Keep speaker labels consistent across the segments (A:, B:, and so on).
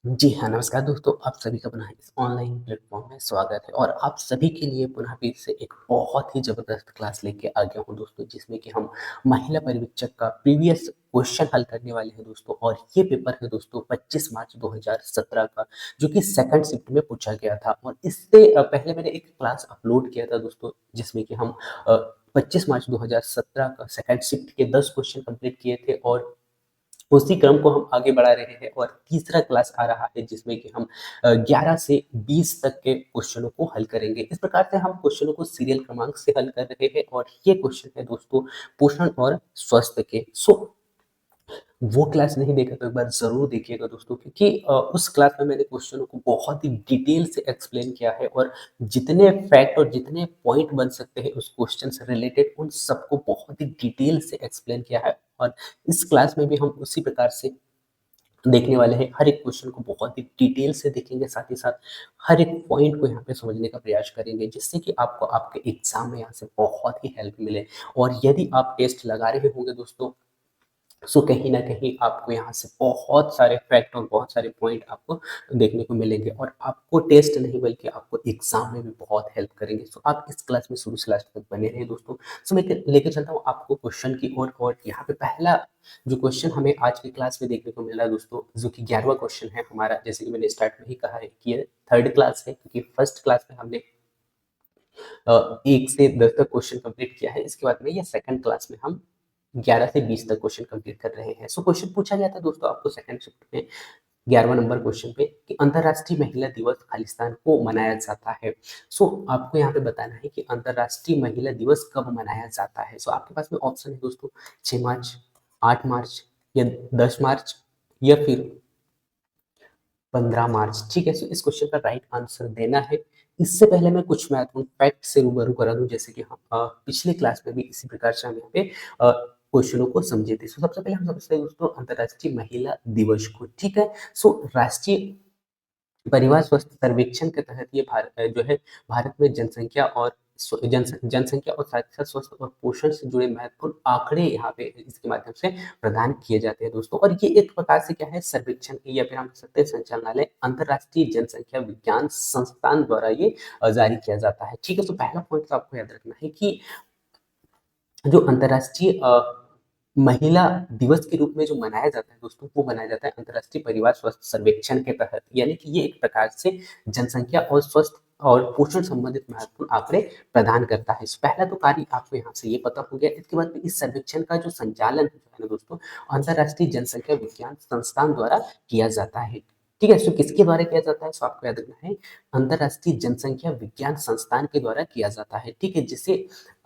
A: जी हाँ, नमस्कार दोस्तों, आप सभी का पुनः इस ऑनलाइन प्लेटफ़ॉर्म में स्वागत है और आप सभी के लिए पुनः फिर से एक बहुत ही ज़बरदस्त क्लास लेके आ गया हूँ दोस्तों, जिसमें कि हम महिला परिवीक्षक का प्रीवियस क्वेश्चन हल करने वाले हैं दोस्तों। और ये पेपर है दोस्तों 25 मार्च 2017 का, जो कि सेकंड शिफ्ट में पूछा गया था। और इससे पहले मैंने एक क्लास अपलोड किया था दोस्तों, जिसमें कि हम 25 मार्च 2017 का सेकंड शिफ्ट के 10 क्वेश्चन कंप्लीट किए थे और उसी क्रम को हम आगे बढ़ा रहे हैं। और तीसरा क्लास आ रहा है जिसमें कि हम 11 से 20 तक के क्वेश्चनों को हल करेंगे। इस प्रकार से हम क्वेश्चनों को सीरियल क्रमांक से हल कर रहे हैं और ये क्वेश्चन है दोस्तों पोषण और स्वास्थ्य के। वो क्लास नहीं देखा तो एक बार ज़रूर देखिएगा दोस्तों, क्योंकि उस क्लास में मैंने क्वेश्चनों को बहुत ही डिटेल से एक्सप्लेन किया है और जितने फैक्ट और जितने पॉइंट बन सकते हैं उस क्वेश्चन से रिलेटेड उन सबको बहुत ही डिटेल से एक्सप्लेन किया है। और इस क्लास में भी हम उसी प्रकार से देखने वाले हैं। हर एक क्वेश्चन को बहुत ही डिटेल से देखेंगे, साथ ही साथ हर एक पॉइंट को यहाँ पे समझने का प्रयास करेंगे, जिससे कि आपको आपके एग्जाम में यहाँ से बहुत ही हेल्प मिले। और यदि आप टेस्ट लगा रहे होंगे दोस्तों, सो कहीं न कहीं आपको यहाँ से बहुत सारे फैक्ट और बहुत सारे पॉइंट आपको देखने को मिलेंगे और आपको टेस्ट नहीं बल्कि आपको एग्ज़ाम में भी बहुत हेल्प करेंगे। सो आप इस क्लास में शुरू से लास्ट तक बने रहिए दोस्तों। सो मैं लेके चलता हूँ आपको क्वेश्चन की ओर। और यहाँ पे पहला जो क्वेश्चन हमें आज की क्लास में देखने को मिला है दोस्तों, जो कि 11वां क्वेश्चन है हमारा। जैसे कि मैंने स्टार्ट में ही कहा है कि ये थर्ड क्लास है, क्योंकि फर्स्ट क्लास में हमने 1 से 10 तक क्वेश्चन कंप्लीट किया है। इसके बाद में ये सेकंड क्लास में हम 11 से 20 तक क्वेश्चन कंप्लीट कर रहे हैं। सो क्वेश्चन पूछा गया था दोस्तों आपको सेकंड शिफ्ट में 11वां नंबर क्वेश्चन पे कि अंतर्राष्ट्रीय महिला दिवस खालिस्तान को मनाया जाता है। सो आपको यहाँ पे बताना है कि अंतर्राष्ट्रीय महिला दिवस कब मनाया जाता है। सो आपके पास में ऑप्शन है दोस्तों 6 मार्च, 8 मार्च या 10 मार्च या फिर 15 मार्च। ठीक है, सो इस क्वेश्चन का राइट आंसर देना है। इससे पहले मैं कुछ महत्वपूर्ण फैक्ट से रूबरू करा दूं, जैसे कि हम पिछले क्लास में भी इसी प्रकार से हम यहाँ पे क्वेश्चनों को समझे थे। सो सबसे पहले हम समझते हैं दोस्तों अंतर्राष्ट्रीय महिला दिवस को। ठीक है, सो राष्ट्रीय परिवार स्वास्थ्य सर्वेक्षण के तहत ये जो है भारत में जनसंख्या और जनसंख्या और साथ ही साथ स्वास्थ्य और पोषण से जुड़े महत्वपूर्ण आंकड़े यहाँ पे इसके माध्यम से प्रदान किए जाते हैं दोस्तों। और ये एक प्रकार से क्या है, सर्वेक्षण या फिर हम कह सकते हैं संचालनालय अंतर्राष्ट्रीय जनसंख्या विज्ञान संस्थान द्वारा ये जारी किया जाता है। ठीक है, तो पहला पॉइंट तो आपको याद रखना है कि जो अंतर्राष्ट्रीय महिला दिवस के रूप में जो मनाया जाता है दोस्तों, वो मनाया जाता है अंतर्राष्ट्रीय परिवार स्वास्थ्य सर्वेक्षण के तहत। यानी कि ये एक प्रकार से जनसंख्या और स्वास्थ्य और पोषण संबंधित महत्वपूर्ण आंकड़े प्रदान करता है। पहला तो कार्य आपको यहाँ से ये पता हो गया। इसके बाद में इस सर्वेक्षण का जो संचालन है जो है ना दोस्तों, अंतर्राष्ट्रीय जनसंख्या विज्ञान संस्थान द्वारा किया जाता है। ठीक है, सो किसके द्वारा किया जाता है, सो आपको याद रखना है अंतर्राष्ट्रीय जनसंख्या विज्ञान संस्थान के द्वारा किया जाता है। ठीक है, जिसे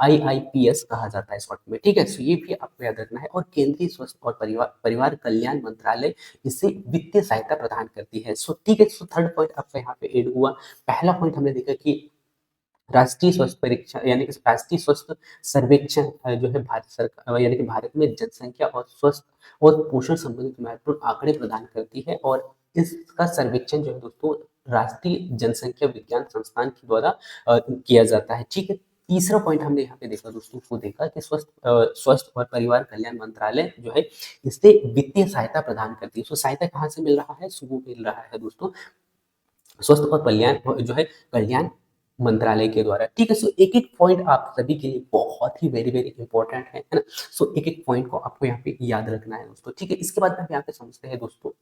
A: आईआईपीएस कहा जाता है शॉर्ट में। ठीक है, सो ये भी आपको याद रखना है। और केंद्रीय स्वास्थ्य और परिवार परिवार कल्याण मंत्रालय इसे वित्तीय सहायता प्रदान करती है। सो ठीक है, सो थर्ड पॉइंट आपका यहाँ पे ऐड हुआ। पहला पॉइंट हमने देखा कि राष्ट्रीय स्वास्थ्य परीक्षा यानी कि राष्ट्रीय स्वास्थ्य सर्वेक्षण जो है भारत सरकार यानी कि भारत में जनसंख्या और स्वास्थ्य और पोषण संबंधित महत्वपूर्ण आंकड़े प्रदान करती है। और इसका सर्वेक्षण जो है दोस्तों राष्ट्रीय जनसंख्या विज्ञान संस्थान के द्वारा किया जाता है। ठीक है, तीसरा पॉइंट हमने यहाँ पे देखा दोस्तों, वो देखा कि स्वास्थ्य और परिवार कल्याण मंत्रालय जो है इससे वित्तीय सहायता प्रदान करती है। सो सहायता कहाँ से मिल रहा है, सो वो मिल रहा है दोस्तों स्वास्थ्य और कल्याण जो है कल्याण मंत्रालय के द्वारा। ठीक है, सो एक-एक पॉइंट आप सभी के लिए बहुत ही वेरी वेरी इंपॉर्टेंट है ना? सो एक-एक पॉइंट को आपको यहाँ पे याद रखना है दोस्तों। ठीक है, इसके बाद में हम यहाँ पे समझते हैं दोस्तों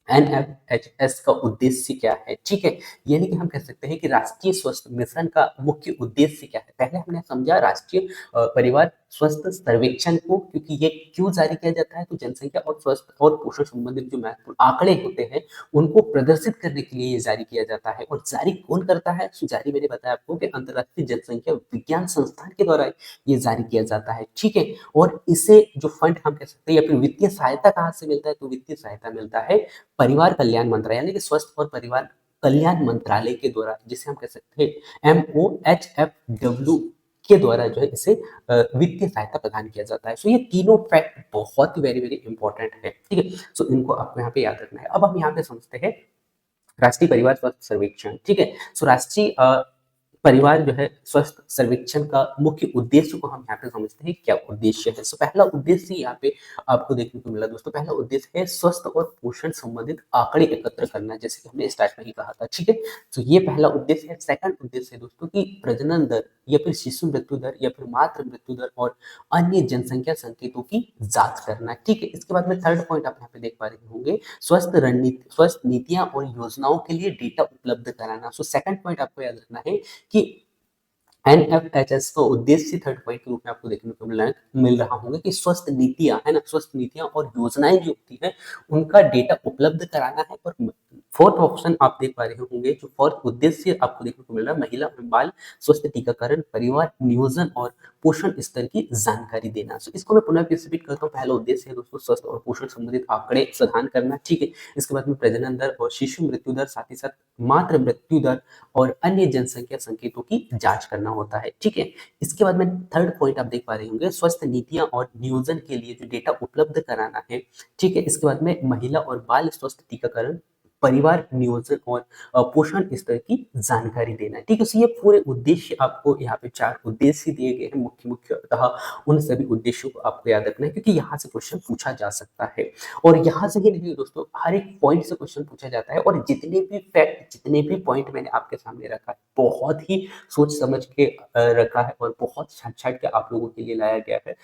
A: एनएफएचएस का उद्देश्य क्या है। ठीक है, यानी कि हम कह सकते हैं कि राष्ट्रीय स्वास्थ्य मिशन का मुख्य उद्देश्य क्या है। पहले हमने समझा राष्ट्रीय परिवार स्वास्थ्य सर्वेक्षण को, क्योंकि ये क्यों जारी किया जाता है, तो जनसंख्या और स्वास्थ्य और पोषण संबंधित जो महत्वपूर्ण आंकड़े होते हैं उनको प्रदर्शित करने के लिए ये जारी किया जाता है। और जारी कौन करता है, सो जारी मैंने बताया आपको कि अंतर्राष्ट्रीय जनसंख्या विज्ञान संस्थान के द्वारा ये जारी किया जाता है। ठीक है, और इसे जो फंड हम कह सकते हैं या फिर वित्तीय सहायता कहाँ से मिलता है, तो वित्तीय सहायता मिलता है परिवार कल्याण मंत्रालय यानी कि स्वास्थ्य और परिवार कल्याण मंत्रालय के द्वारा, जिसे हम कह सकते हैं MOHFW के द्वारा जो है इसे वित्तीय सहायता प्रदान किया जाता है। सो ये तीनों फैक्ट बहुत ही वेरी वेरी इंपॉर्टेंट है। ठीक है, सो इनको आपको यहाँ पे याद रखना है। अब हम यहाँ पे समझते हैं राष्ट्रीय परिवार स्वास्थ्य सर्वेक्षण। ठीक है, सो राष्ट्रीय परिवार जो है स्वस्थ सर्वेक्षण का मुख्य उद्देश्य को हम यहाँ पे समझते हैं क्या उद्देश्य है। पहला उद्देश्य यहाँ पे आपको देखने को मिला दोस्तों। पहला उद्देश्य है स्वस्थ और पोषण संबंधित आंकड़े एकत्र करना, जैसे कि हमने स्टार्ट में ही कहा था, ठीक है। तो ये पहला उद्देश्य है। सेकंड उद्देश्य है दोस्तों की प्रजनन दर या फिर शिशु मृत्यु दर या फिर मातृ मृत्यु दर और अन्य जनसंख्या संकेतों की जांच करना, ठीक है। इसके बाद में थर्ड पॉइंट आप यहाँ पे देख पा रहे होंगे, स्वस्थ रणनीति, स्वस्थ नीतियां और योजनाओं के लिए डेटा उपलब्ध कराना। सेकंड पॉइंट आपको याद रखना है कि एनएफएचएस का उद्देश्य थर्ड पॉइंट के रूप में आपको देखने को मिल रहा होगा कि स्वस्थ नीतियां है ना, स्वस्थ नीतियां और योजनाएं जो होती है उनका डेटा उपलब्ध कराना है। और फोर्थ ऑप्शन आप देख पा रहे होंगे, जो फोर्थ उद्देश्य आपको देखने को मिल रहा है, महिला और बाल स्वस्थ टीकाकरण, परिवार नियोजन और पोषण स्तर की जानकारी देना। इसको मैं पुनः रिपीट करता हूँ। पहला उद्देश्य है दोस्तों स्वस्थ और पोषण संबंधित आंकड़े प्रदान करना, ठीक है। इसके बाद में प्रजनन दर और शिशु मृत्यु दर, साथ ही साथ मातृ मृत्यु दर और अन्य जनसंख्या संकेतों की जांच करना होता है, ठीक है। इसके बाद में थर्ड पॉइंट आप देख पा रहे होंगे, स्वस्थ नीतियां और नियोजन के लिए जो डेटा उपलब्ध कराना है, ठीक है। इसके बाद में महिला और बाल स्वस्थ टीकाकरण, परिवार नियोजन और पोषण स्तर की जानकारी देना, ठीक है। ये पूरे उद्देश्य आपको यहाँ पे 4 उद्देश्य दिए गए हैं मुख्यतः। उन सभी उद्देश्यों को आपको याद रखना है, क्योंकि यहाँ से क्वेश्चन पूछा जा सकता है। और यहाँ से ही नहीं दोस्तों, हर एक पॉइंट से क्वेश्चन पूछा जाता है। और जितने भी फैक्ट, जितने भी पॉइंट मैंने आपके सामने रखा है, बहुत ही सोच समझ के रखा है और बहुत छाट छाट के आप लोगों के लिए लाया गया है।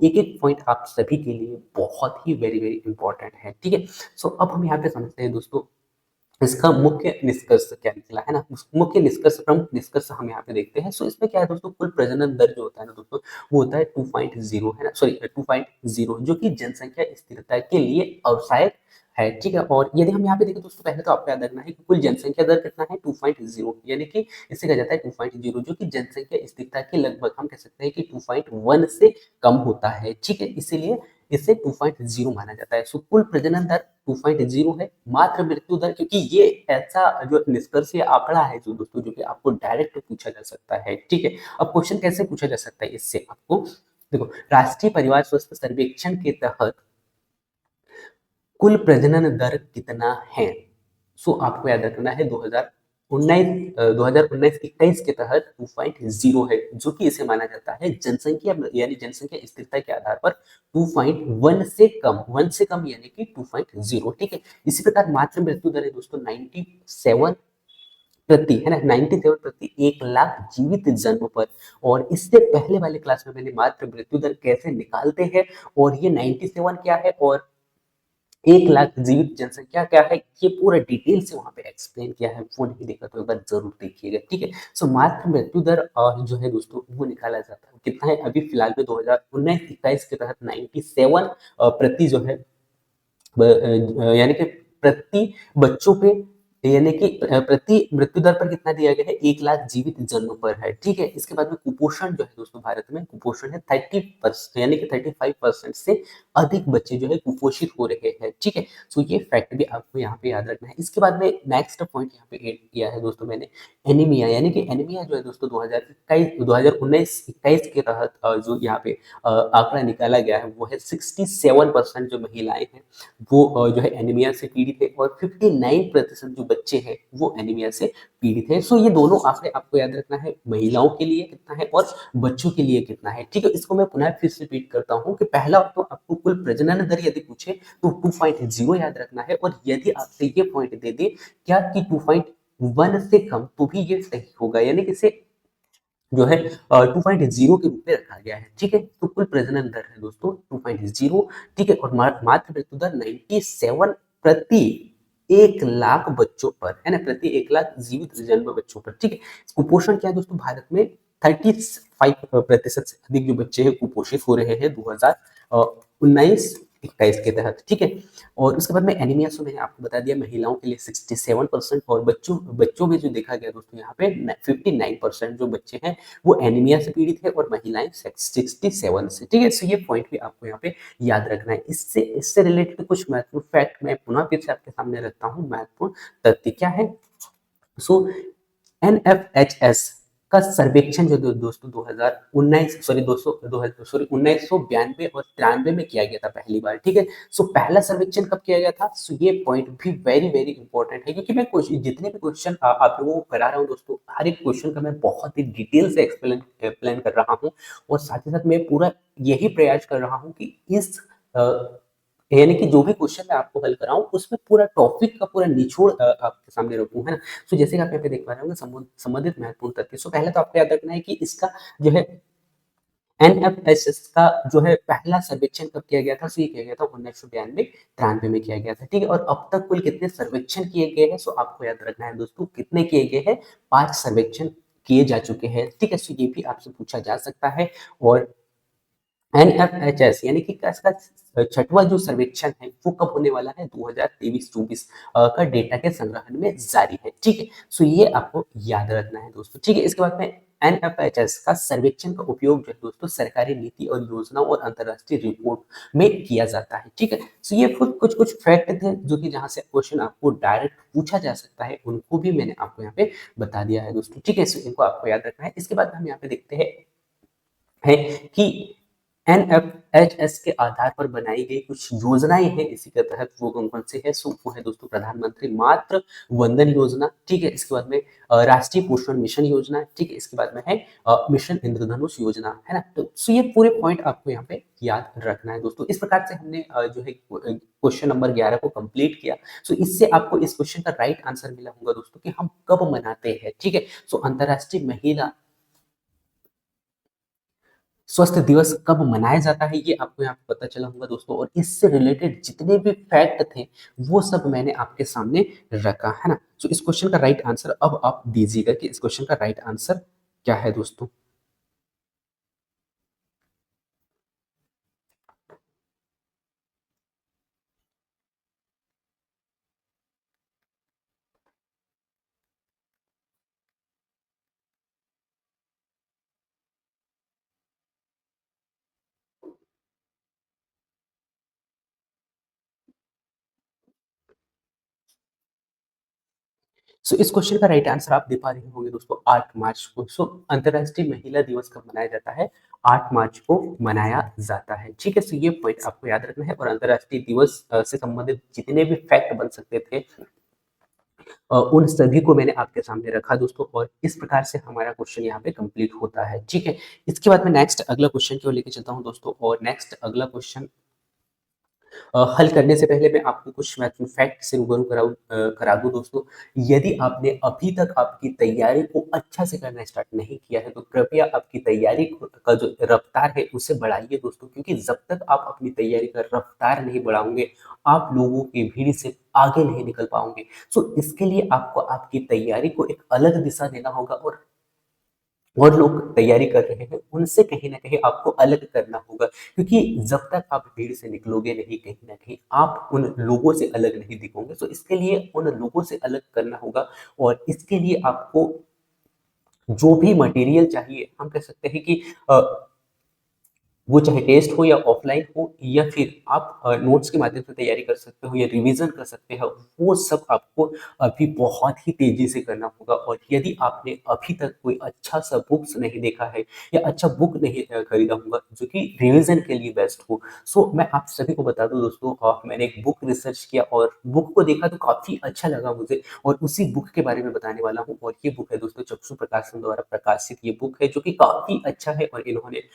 A: एक एक पॉइंट आप सभी के लिए बहुत ही वेरी वेरी इंपॉर्टेंट है, ठीक है। अब हम यहाँ पे समझते हैं दोस्तों, इसका मुख्य निष्कर्ष क्या निकला है ना। मुख्य निष्कर्ष, प्रमुख निष्कर्ष हम यहाँ पे देखते हैं। इसमें क्या है दोस्तों, कुल प्रजनन दर जो होता है ना दोस्तों, वो होता है 2.0 है ना, सॉरी 2.0, जो कि जनसंख्या स्थिरता के लिए आवश्यक है, ठीक है। और यदि हम यहाँ पे देखें दोस्तों, पहले तो आपको याद रखना है कि कुल जनसंख्या दर कितना है, 2.0, यानी कि इससे कहा जाता है 2.0, जो कि जनसंख्या स्थिरता के लगभग हम कह सकते हैं कि 2.1 से कम होता है, ठीक है। इसीलिए इसे 2.0 माना जाता है। कुल प्रजनन दर 2.0 है। मातृ मृत्यु दर, क्योंकि ये ऐसा जो निष्कर्ष या आंकड़ा है जो दोस्तों, जो कि आपको डायरेक्ट पूछा जा सकता है, ठीक है। अब क्वेश्चन कैसे पूछा जा सकता है इससे, आपको देखो, राष्ट्रीय परिवार स्वास्थ्य सर्वेक्षण के तहत कुल प्रजनन दर कितना है। आपको याद रखना है 2019-21 के तहत 2.0 है, जो कि इसे माना जाता है जनसंख्या, यानी जनसंख्या स्थिरता के आधार पर 2.1 से कम, 1 से कम यानी कि 2.0, ठीक है। इसी प्रकार मातृ मृत्यु दर है दोस्तों 97 प्रति, है ना, 97 प्रति 1 लाख जीवित जन्म पर। और इससे पहले वाले क्लास में मैंने मातृ मृत्यु दर कैसे निकालते हैं और ये 97 क्या है और 1 लाख जीवित जनसंख्या क्या है, ये पूरा डिटेल से वहां पे एक्सप्लेन किया है। वो नहीं देखा तो एक बार जरूर देखिएगा, ठीक है। मातृ मृत्यु दर जो है दोस्तों, वो निकाला जाता है कितना है, अभी फिलहाल में 2019-21 के तहत 97 प्रति जो है, यानी कि प्रति बच्चों पे, यानी कि प्रति मृत्यु दर पर कितना दिया गया है, 1 लाख जीवित जन्म पर है, ठीक है। इसके बाद में कुपोषण जो है दोस्तों, भारत में कुपोषण है 30%, यानी कि 35% से अधिक बच्चे जो है कुपोषित हो रहे हैं, ठीक है। ये फैक्ट भी आपको यहाँ पे याद रखना है। इसके बाद में नेक्स्ट पॉइंट यहाँ पे एड किया है दोस्तों मैंने, एनीमिया, यानी कि एनीमिया जो है दोस्तों 2019-21 के तहत जो यहाँ पे आंकड़ा निकाला गया है, वो है 67% जो महिलाएं हैं वो जो है एनीमिया से पीड़ित है, और 59% जो बच्चे हैं वो एनीमिया से पीड़ित है। ये दोनों आंकड़े आपको याद रखना है, महिलाओं के लिए कितना है और बच्चों के लिए कितना है, ठीक है। इसको मैं पुनः फिर से रिपीट करता हूँ कि पहला तो आपको कुल प्रजनन दर यदि पूछे तो 2.0 याद रखना है, और यदि आपसे ये पॉइंट दे दे क्या कि 2.1 से कम, तो भी ये सही होगा, यानी कि इसे जो है 2.0 के रूप में रखा गया है, ठीक है। तो कुल प्रजनन दर है दोस्तों 2.0, ठीक है। और मातृ मृत्यु दर 97 प्रति 1 लाख बच्चों पर, है ना, प्रति 1 लाख जीवित जन्म बच्चों पर, ठीक है। कुपोषण क्या है दोस्तों, भारत में 35% से अधिक जो बच्चे हैं कुपोषित हो रहे हैं 2019-21 के तहत, ठीक है। और उसके बाद में एनीमिया, मैंने आपको बता दिया, महिलाओं के लिए 67%, और बच्चों में जो देखा गया दोस्तों यहाँ पे 59% जो बच्चे हैं वो एनीमिया से पीड़ित है, और महिलाएं 67 से, ठीक है। ये पॉइंट भी आपको यहाँ पे याद रखना है। इससे रिलेटेड कुछ महत्वपूर्ण फैक्ट मैं पुनः फिर से आपके सामने रखता हूँ। महत्वपूर्ण तथ्य क्या है, एनएफएचएस का सर्वेक्षण जो दोस्तों 2019 सॉरी दोस्तों 2000 सॉरी 1992 और 93 में किया गया था पहली बार, ठीक है। सो पहला सर्वेक्षण कब किया गया था? सो ये पॉइंट भी वेरी वेरी इंपॉर्टेंट है, क्योंकि मैं जितने भी क्वेश्चन आप लोगों को करा रहा हूँ दोस्तों, हर एक क्वेश्चन का मैं बहुत ही डिटेल से एक्सप्लेन कर रहा हूँ, और साथ ही साथ मैं पूरा यही प्रयास कर रहा हूँ कि इस यानी कि जो भी क्वेश्चन मैं आपको हल कराऊं उसमें पूरा टॉपिक का पूरा निचोड़ आपके सामने रखूं, है ना। सो जैसे कि आप यहाँ पे देख पा रहे होंगे संबंधित महत्वपूर्ण तथ्य। सो पहले तो आपको याद रखना है कि इसका जो है एनएफएसएस का जो है पहला सर्वेक्षण कब किया गया था? सो ये किया गया था 1992 93 में किया गया था, ठीक है। और अब तक कुल कितने सर्वेक्षण किए गए हैं? सो आपको याद रखना है दोस्तों, कितने किए गए हैं? 5 सर्वेक्षण किए जा चुके हैं, ठीक है। सो ये भी आपसे पूछा जा सकता है। और एनएफएचएस यानी कि इसका छठवां जो सर्वेक्षण है वो कब होने वाला है? 2023-24 का डेटा के संग्रहण में जारी है, ठीक है। सो ये आपको याद रखना है दोस्तों, ठीक है। इसके बाद में एनएफएचएस का सर्वेक्षण का उपयोग जो है दोस्तों सरकारी नीति और योजनाओं और अंतरराष्ट्रीय रिपोर्ट में किया जाता है, ठीक है। सो ये कुछ कुछ फैक्ट थे जो कि जहां से क्वेश्चन आपको डायरेक्ट पूछा जा सकता है, उनको भी मैंने आपको यहाँ पे बता दिया है दोस्तों, ठीक है। सो इनको आपको याद रखना है। इसके बाद हम यहाँ पे देखते हैं है कि एनएफएचएस के आधार पर बनाई गई कुछ योजनाएं हैं इसी के तहत, वो कौन कौन से है? सो वो है दोस्तों प्रधानमंत्री मातृ वंदन योजना, ठीक है। इसके बाद में राष्ट्रीय पोषण मिशन योजना, ठीक है। इसके बाद में है मिशन इंद्रधनुष योजना, है ना। तो सो ये पूरे पॉइंट आपको यहाँ पे याद रखना है दोस्तों। इस प्रकार से हमने जो है क्वेश्चन नंबर 11 को कंप्लीट किया। सो इससे आपको इस क्वेश्चन का राइट आंसर मिला होगा दोस्तों कि हम कब मनाते हैं, ठीक है। सो अंतरराष्ट्रीय महिला स्वास्थ्य दिवस कब मनाया जाता है, ये आपको यहाँ पे पता चला होगा दोस्तों। और इससे रिलेटेड जितने भी फैक्ट थे वो सब मैंने आपके सामने रखा, है ना। सो इस क्वेश्चन का राइट आंसर अब आप दीजिएगा कि इस क्वेश्चन का राइट आंसर क्या है दोस्तों। सो इस क्वेश्चन का राइट आंसर आप दे पा रहे होंगे दोस्तों 8 मार्च को। सो अंतरराष्ट्रीय महिला दिवस कब मनाया जाता है? 8 मार्च को मनाया जाता है, ठीक है। सो ये पॉइंट आपको याद रखना है। और अंतरराष्ट्रीय दिवस से संबंधित जितने भी फैक्ट बन सकते थे उन सभी को मैंने आपके सामने रखा दोस्तों। और इस प्रकार से हमारा क्वेश्चन यहाँ पे कंप्लीट होता है, ठीक है। इसके बाद में नेक्स्ट अगला क्वेश्चन की ओर लेके चलता हूँ दोस्तों। और नेक्स्ट अगला क्वेश्चन हल करने से पहले मैं आपको कुछ महत्वपूर्ण फैक्ट से रूबरू करा दूं दोस्तों। यदि आपने अभी तक आपकी तैयारी को अच्छा से करना स्टार्ट नहीं किया है तो कृपया आपकी तैयारी का जो रफ्तार है उसे बढ़ाइए दोस्तों, क्योंकि जब तक आप अपनी तैयारी का रफ्तार नहीं बढ़ाओगे आप लोगों की भीड़ से आगे नहीं निकल पाओगे। सो इसके लिए आपको आपकी तैयारी को एक अलग दिशा देना होगा। और लोग तैयारी कर रहे हैं उनसे कहीं ना कहीं आपको अलग करना होगा, क्योंकि जब तक आप भीड़ से निकलोगे नहीं कहीं ना कहीं आप उन लोगों से अलग नहीं दिखोगे। तो इसके लिए उन लोगों से अलग करना होगा। और इसके लिए आपको जो भी मटेरियल चाहिए, हम कह सकते हैं कि वो चाहे टेस्ट हो या ऑफलाइन हो, या फिर आप नोट्स के माध्यम से तैयारी कर सकते हो या रिवीजन कर सकते हो, वो सब आपको अभी बहुत ही तेजी से करना होगा। और यदि आपने अभी तक कोई अच्छा सा बुक्स नहीं देखा है या अच्छा बुक नहीं खरीदा होगा जो कि रिवीजन के लिए बेस्ट हो, सो मैं आप सभी को बता दूं दोस्तों, मैंने एक बुक रिसर्च किया और बुक को देखा तो काफी अच्छा लगा मुझे, और उसी बुक के बारे में बताने वाला हूँ। और ये बुक है दोस्तों चक्षु प्रकाशन द्वारा प्रकाशित ये बुक है, जो कि काफी अच्छा है। और इन्होंने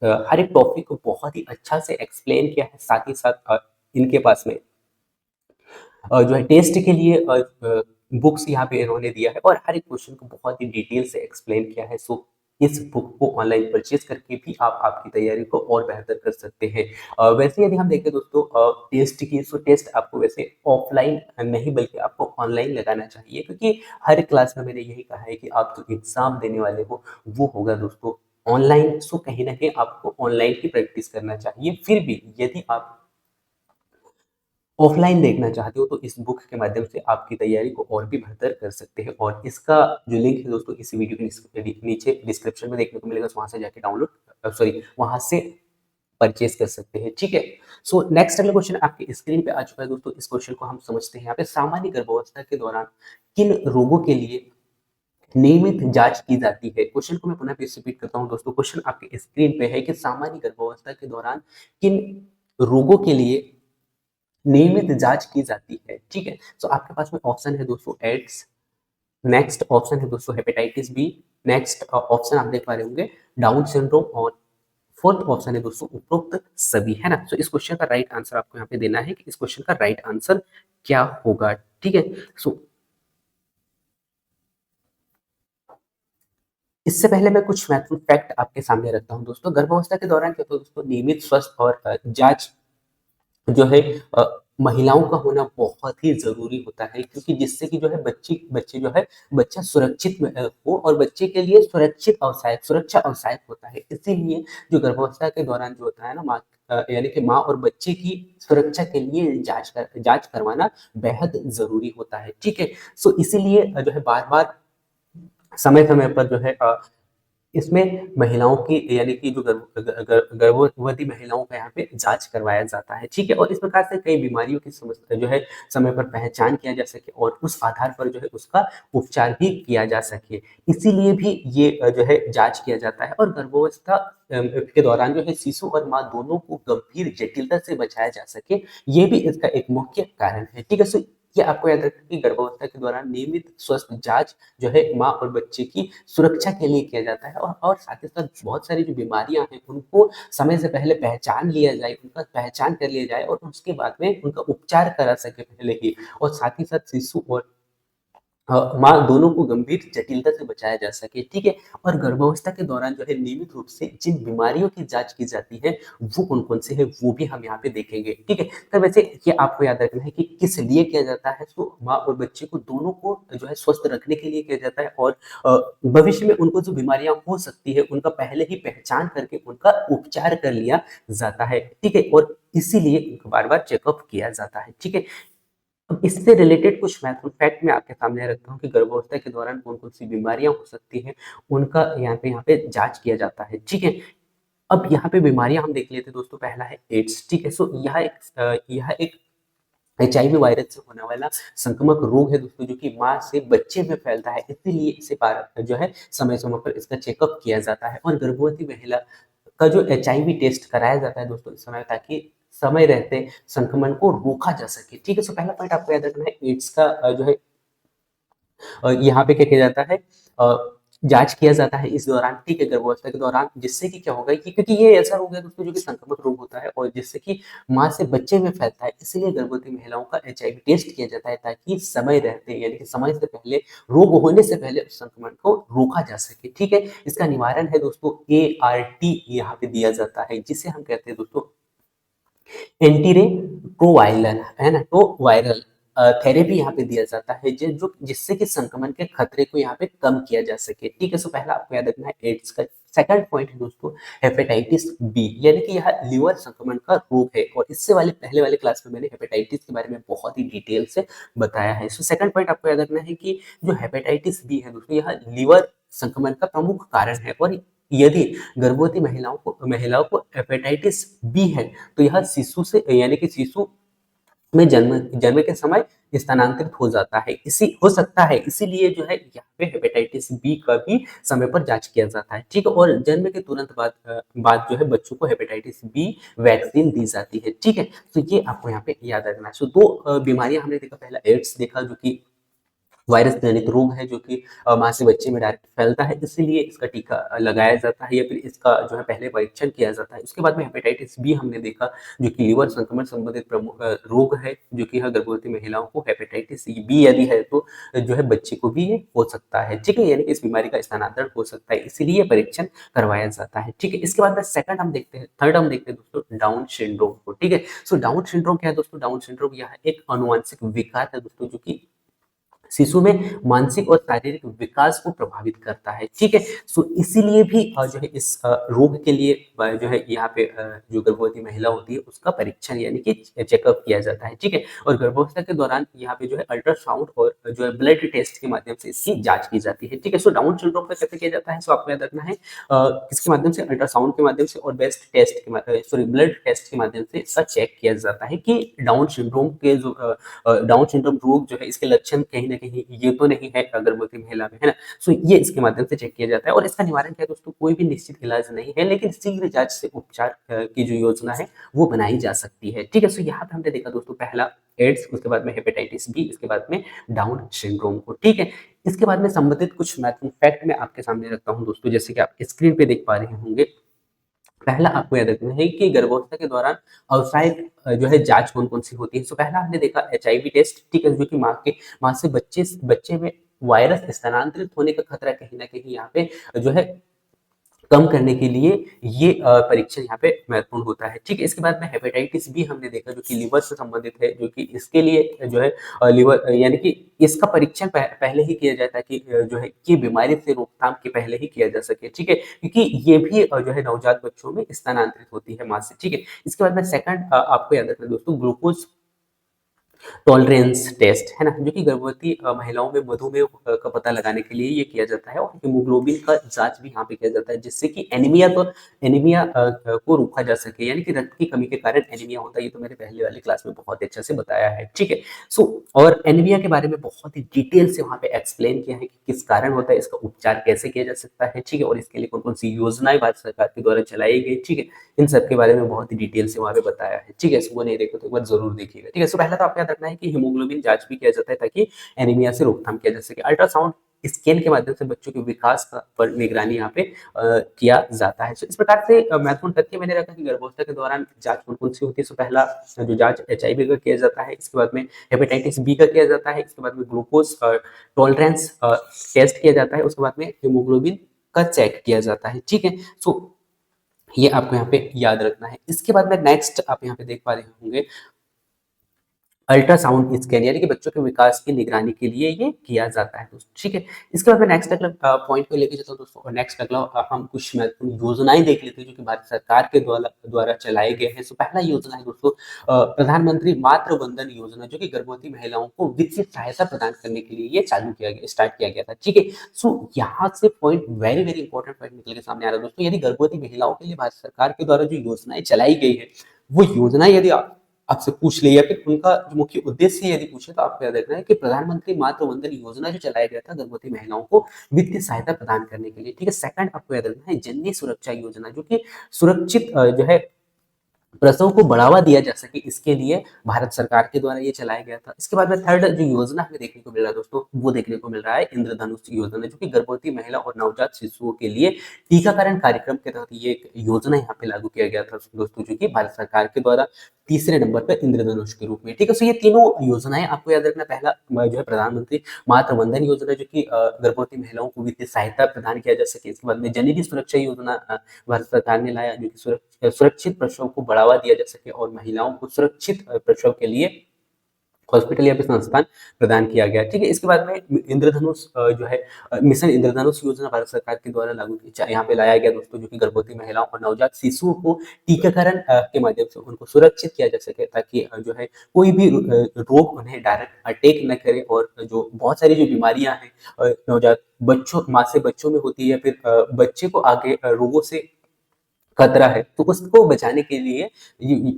A: हर एक टॉपिक को बहुत ही अच्छा से एक्सप्लेन किया है। साथ ही साथ इनके पास में जो है टेस्ट के लिए बुक्स यहाँ पे इन्होंने दिया है, और हर एक क्वेश्चन को बहुत ही डिटेल से एक्सप्लेन किया है। सो इस बुक को ऑनलाइन परचेज करके भी आप आपकी तैयारी को और बेहतर कर सकते हैं। वैसे यदि हम देखें दोस्तों टेस्ट की, सो टेस्ट आपको वैसे ऑफलाइन नहीं बल्कि आपको ऑनलाइन लगाना चाहिए, क्योंकि हर क्लास में मैंने यही कहा है कि आप जो एग्जाम देने वाले हो वो होगा दोस्तों ऑनलाइन। सो कहीं ना कहीं आपको ऑनलाइन की प्रैक्टिस करना चाहिए। फिर भी यदि आप ऑफलाइन देखना चाहते हो तो इस बुक के माध्यम से आपकी तैयारी को और भी बेहतर कर सकते हैं। और इसका जो लिंक है दोस्तों इस वीडियो के नीचे डिस्क्रिप्शन में देखने को मिलेगा, वहां से जाके डाउनलोड सॉरी वहां से परचेज कर सकते हैं, ठीक है। सो नेक्स्ट अगला क्वेश्चन आपके स्क्रीन पे आ चुका है दोस्तों। इस क्वेश्चन को हम समझते हैं। यहाँ पे सामान्य गर्भावस्था के दौरान किन रोगों के लिए नियमित जांच की जाती है। क्वेश्चन को मैं पुनः फिर से रिपीट करता हूँ दोस्तों। क्वेश्चन आपके स्क्रीन पे है कि सामान्य गर्भावस्था के दौरान किन रोगों के लिए नियमित जांच की जाती है। ठीक है, तो आपके पास में ऑप्शन है दोस्तों एड्स, नेक्स्ट ऑप्शन है दोस्तों हेपेटाइटिस बी, नेक्स्ट ऑप्शन आप देख पा रहे होंगे डाउन सिंड्रोम, और फोर्थ ऑप्शन है दोस्तों उपरोक्त सभी, है ना। तो इस क्वेश्चन का राइट आंसर आपको यहाँ पे देना है कि इस क्वेश्चन का राइट आंसर क्या होगा। ठीक है, सो इससे पहले मैं कुछ महत्वपूर्ण फैक्ट आपके सामने रखता हूँ दोस्तों। गर्भावस्था के दौरान क्या होता है दोस्तों, नियमित स्वस्थ और जांच जो है अ, महिलाओं का होना बहुत ही ज़रूरी होता है, क्योंकि जिससे कि जो है बच्चे बच्चे जो है बच्चा सुरक्षित में हो, और बच्चे के लिए सुरक्षित अवसायक सुरक्षा अवसायक होता है। इसीलिए जो गर्भावस्था के दौरान जो होता है ना, माँ यानी कि माँ और बच्चे की सुरक्षा के लिए जाँच करवाना बेहद ज़रूरी होता है। ठीक है? सो इसीलिए जो है बार-बार समय-समय पर जो है इसमें महिलाओं की यानी कि जो गर्भवती महिलाओं का यहाँ पे जाँच करवाया जाता है, ठीक है? और इस प्रकार से कई बीमारियों की समस्या जो है समय पर पहचान किया जा सके, और उस आधार पर जो है उसका उपचार भी किया जा सके। इसीलिए भी ये जो है जाँच किया जाता है, और गर्भावस्था के दौरान जो है शिशु और माँ दोनों को गंभीर जटिलता से बचाया जा सके, ये भी इसका एक मुख्य कारण है, ठीक है? सो ये आपको याद रखना कि गर्भावस्था के दौरान नियमित स्वस्थ जाँच जो है माँ और बच्चे की सुरक्षा के लिए किया जाता है, और साथ ही साथ बहुत सारी जो बीमारियां हैं उनको समय से पहले पहचान लिया जाए, उनका पहचान कर लिया जाए, और उसके बाद में उनका उपचार करा सके पहले ही, और साथ ही साथ शिशु और माँ दोनों को गंभीर जटिलता से बचाया जा सके, ठीक है? और गर्भावस्था के दौरान जो है नियमित रूप से जिन बीमारियों की जाँच की जाती है, वो कौन-कौन से हैं, वो भी हम यहाँ पे देखेंगे, ठीक है? तो वैसे ये आपको याद रखना है कि किस लिए किया जाता है, तो माँ और बच्चे को दोनों को जो है स्वस्थ रखने के लिए किया जाता है, और भविष्य में उनको जो बीमारियाँ हो सकती है, उनका पहले ही पहचान करके उनका उपचार कर लिया जाता है, ठीक है? और इसीलिए उनको बार-बार चेकअप किया जाता है, ठीक है? अब इससे रिलेटेड कुछ महत्वपूर्ण फैक्ट मैं आपके सामने रखता हूँ कि गर्भावस्था के दौरान कौन-कौन सी बीमारियाँ हो सकती हैं, उनका यहाँ पे जाँच किया जाता है, ठीक है? अब यहाँ पे बीमारियाँ हम देख लेते हैं दोस्तों, पहला है एड्स, ठीक है? सो यह एक एचआईवी वायरस से होने वाला संक्रामक रोग है दोस्तों, जो कि माँ से बच्चे में फैलता है, इसीलिए इसे जो है समय-समय पर इसका चेकअप किया जाता है, और गर्भवती महिला का जो एचआईवी टेस्ट कराया जाता है दोस्तों इस समय, ताकि समय रहते संक्रमण को रोका जा सके, ठीक है? सो पहला पॉइंट आपको याद रखना है एड्स का जो है यहाँ पे क्या किया जाता है, जाँच किया जाता है इस दौरान, ठीक है, गर्भावस्था के दौरान, जिससे कि क्या होगा कि क्योंकि ये ऐसा रोग है दोस्तों जो कि संक्रामक रोग होता है, और जिससे कि माँ से बच्चे में फैलता है, इसलिए गर्भवती महिलाओं का एचआईवी टेस्ट किया जाता है, ताकि समय रहते यानी कि समय से पहले, रोग होने से पहले उस संक्रमण को रोका जा सके, ठीक है? इसका निवारण है दोस्तों एआरटी यहाँ पे दिया जाता है, जिसे हम कहते हैं दोस्तों एंटीरेट्रोवायरल, है ना? तो वायरल थेरेपी यहाँ पे दिया जाता है, जिससे कि संक्रमण के खतरे को यहाँ पे कम किया जा सके, ठीक है? सो पहला आपको याद रखना है एड्स का। सेकंड पॉइंट है दोस्तों हेपेटाइटिस बी, यानी कि यह लिवर संक्रमण का रोग है, और इससे वाले पहले वाले क्लास में मैंने हेपेटाइटिस के बारे में बहुत ही डिटेल से बताया है। सो सेकंड पॉइंट आपको याद रखना है कि जो हेपेटाइटिस बी है दोस्तों, यह लिवर संक्रमण का प्रमुख कारण है, और यदि गर्भवती महिलाओं को हेपेटाइटिस बी है, तो यह शिशु से यानी कि शिशु में जन्म के समय स्थानांतरित हो जाता है, इसी हो सकता है, इसीलिए जो है यहाँ पे हेपेटाइटिस बी का भी समय पर जांच किया जाता है, ठीक है? और जन्म के तुरंत बाद जो है बच्चों को हेपेटाइटिस बी वैक्सीन दी जाती है, ठीक है? तो ये आपको यहाँ पे याद रखना है। सो दो बीमारियां हमने देखा, पहला एड्स देखा जो कि वायरस जनित रोग है, जो कि माँ से बच्चे में डायरेक्ट फैलता है, इसीलिए इसका टीका लगाया जाता है, या फिर इसका जो है पहले परीक्षण किया जाता है। उसके बाद में हेपेटाइटिस बी हमने देखा, जो कि लीवर संक्रमण संबंधित प्रमुख रोग है, जो कि हर गर्भवती महिलाओं को हेपेटाइटिस बी यदि है तो जो है बच्चे को भी ये हो सकता है, ठीक है? यानी कि इस बीमारी का स्थानांतरण हो सकता है, इसीलिए परीक्षण करवाया जाता है, ठीक है? इसके बाद में सेकंड हम देखते हैं, थर्ड हम देखते हैं दोस्तों डाउन सिंड्रोम को, ठीक है? सो डाउन सिंड्रोम क्या है दोस्तों? डाउन सिंड्रोम यह एक आनुवंशिक विकार है दोस्तों, जो कि शिशु में मानसिक और शारीरिक विकास को प्रभावित करता है, ठीक है? सो इसीलिए भी जो है इस रोग के लिए जो है यहाँ पे जो गर्भवती महिला होती है उसका परीक्षण यानी कि चेकअप किया जाता है, ठीक है? और गर्भावस्था के दौरान यहाँ पे जो है अल्ट्रासाउंड और जो है ब्लड टेस्ट के माध्यम से इसकी जाँच की जाती है, ठीक है? सो डाउन सिंड्रोम का कैसे किया जाता है? सो आपको याद रखना है किसके माध्यम से? अल्ट्रासाउंड के माध्यम से, और बेस्ट टेस्ट के सॉरी ब्लड टेस्ट के माध्यम से इसका चेक किया जाता है कि डाउन सिंड्रोम रोग जो है इसके लक्षण कहीं न कहीं ये तो नहीं है गर्भवती महिला में, है ना? सो ये इसके माध्यम से चेक किया जाता है और इसका निवारण क्या है दोस्तों, कोई भी निश्चित इलाज नहीं है, लेकिन शीघ्र जाँच से उपचार की जो योजना है वो बनाई जा सकती है। ठीक है? सो यहाँ पे हमने देखा दोस्तों, पहला एड्स, उसके बाद में हेपेटाइटिस बी, इसके बाद में डाउन सिंड्रोम को। ठीक है? इसके बाद में संबंधित कुछ महत्वपूर्ण फैक्ट मैं आपके सामने रखता हूँ दोस्तों, जैसे कि आप स्क्रीन पे देख पा रहे होंगे। पहला आपको याद रखना है कि गर्भावस्था के दौरान व्यावसायिक जो है जाँच कौन-कौन सी होती है। सो पहला हमने देखा एचआईवी टेस्ट, ठीक है? जो कि माँ से बच्चे में वायरस स्थानांतरित होने का खतरा कहीं न कहीं यहाँ पे जो है कम करने के लिए ये परीक्षण यहाँ पे महत्वपूर्ण होता है। ठीक है? इसके बाद में हेपेटाइटिस बी हमने देखा, जो कि लिवर से संबंधित है, जो कि इसके लिए जो है लिवर यानी कि इसका परीक्षण पहले ही किया जाए, ताकि जो है ये बीमारी से रोकथाम के पहले ही किया जा सके। ठीक है? क्योंकि ये भी जो है नवजात बच्चों में स्थानांतरित होती है माँ से। ठीक है? इसके बाद में सेकंड आपको याद रखना है दोस्तों, ग्लूकोज टॉलरेंस टेस्ट, है ना? जो कि गर्भवती महिलाओं में मधुमेह का पता लगाने के लिए ये किया जाता है, और हीमोग्लोबिन का जाँच भी यहाँ पे किया जाता है, जिससे कि एनीमिया को रोका जा सके, यानी कि रक्त की कमी के कारण एनीमिया होता है। ये तो मैंने पहले वाली क्लास में बहुत अच्छे से बताया है, ठीक है? सो और एनीमिया के बारे में बहुत ही डिटेल से वहाँ पे एक्सप्लेन किया है कि किस कारण होता है, इसका उपचार कैसे किया जा सकता है, ठीक है? और इसके लिए कौन-कौन सी योजनाएँ भारत सरकार के द्वारा चलाई गई, ठीक है? इन सब के बारे में बहुत ही डिटेल से वहाँ पे बताया है, ठीक है? सो वो नहीं देखो तो एक बार ज़रूर देखिएगा, ठीक है? सो पहला तो आपको याद रखना है कि हीमोग्लोबिन जाँच भी किया जाता है, ताकि एनीमिया से रोकथाम किया जा सके। अल्ट्रासाउंड स्कैन के माध्यम से बच्चों के विकास का पर निगरानी यहाँ पे किया जाता है। सो इस प्रकार से महत्वपूर्ण तथ्य मैंने रखा कि गर्भावस्था के दौरान जाँच कौन-कौन सी होती है। सो पहला जो जाँच एचआईवी का किया जाता है, इसके बाद में हेपेटाइटिस बी का किया जाता है, इसके बाद में ग्लूकोज टॉलरेंस टेस्ट किया जाता है, उसके बाद में हीमोग्लोबिन का चेक किया जाता है, ठीक है? सो ये आपको यहाँ पे याद रखना है। इसके बाद में नेक्स्ट आप यहाँ पे देख पा रहे होंगे, अल्ट्रासाउंड स्कैन, यानी कि बच्चों के विकास की निगरानी के लिए ये किया जाता है दोस्तों, ठीक है? इसके बाद मैं नेक्स्ट अगला पॉइंट को लेके चलता हूँ दोस्तों, और नेक्स्ट अगला हम कुछ महत्वपूर्ण योजनाएँ देख लेते हैं, जो कि भारत सरकार के द्वारा चलाए गए हैं। सो पहला योजना है दोस्तों, प्रधानमंत्री मातृ वंदन योजना, जो कि गर्भवती महिलाओं को वित्तीय सहायता प्रदान करने के लिए ये स्टार्ट किया गया था, ठीक है? सो यहाँ से point very, very important point निकल के सामने आ रहा है दोस्तों, यदि गर्भवती महिलाओं के लिए भारत सरकार के द्वारा जो योजनाएँ चलाई गई है, वो योजना यदि आप आपसे पूछ ले, या फिर उनका जो मुख्य उद्देश्य यदि पूछे, तो आपको याद रखना है कि प्रधानमंत्री मातृ वंदन योजना जो चलाया गया था गर्भवती महिलाओं को वित्तीय सहायता प्रदान करने के लिए, ठीक है? सेकंड आपको याद रखना है जननी सुरक्षा योजना, जो कि सुरक्षित जो है प्रसव को बढ़ावा दिया जा सके, इसके लिए भारत सरकार के द्वारा ये चलाया गया था। इसके बाद में थर्ड जो योजना हमें देखने को मिल रहा है दोस्तों, वो देखने को मिल रहा है इंद्रधनुष योजना, जो कि गर्भवती महिला और नवजात शिशुओं के लिए टीकाकरण कार्यक्रम के तहत ये एक योजना यहाँ पे लागू किया गया था दोस्तों, जो कि भारत सरकार के द्वारा तीसरे नंबर पर इंद्रधनुष के रूप में, ठीक है? सो ये तीनों योजनाएं आपको याद रखना। पहला जो है प्रधानमंत्री मातृ वंदन योजना, जो कि गर्भवती महिलाओं को वित्तीय सहायता प्रदान किया जा सके। इसके बाद में जननी सुरक्षा योजना भारत सरकार ने लाया, जो कि सुरक्षित प्रसव को बढ़ावा दिया जा सके और महिलाओं को सुरक्षित प्रसव के लिए हॉस्पिटल या फिर संस्थान प्रदान किया गया, ठीक है? इसके बाद में इंद्रधनुष जो है मिशन इंद्रधनुष योजना भारत सरकार के द्वारा यहाँ पे लाया गया दोस्तों, जो कि गर्भवती महिलाओं और नवजात शिशुओं को टीकाकरण के माध्यम से उनको सुरक्षित किया जा सके, ताकि जो है कोई भी रोग उन्हें डायरेक्ट अटैक न करे, और जो बहुत सारी जो बीमारियां हैं नवजात बच्चों माँ से बच्चों में होती है, या फिर बच्चे को आगे रोगों से खतरा है, तो उसको बचाने के लिए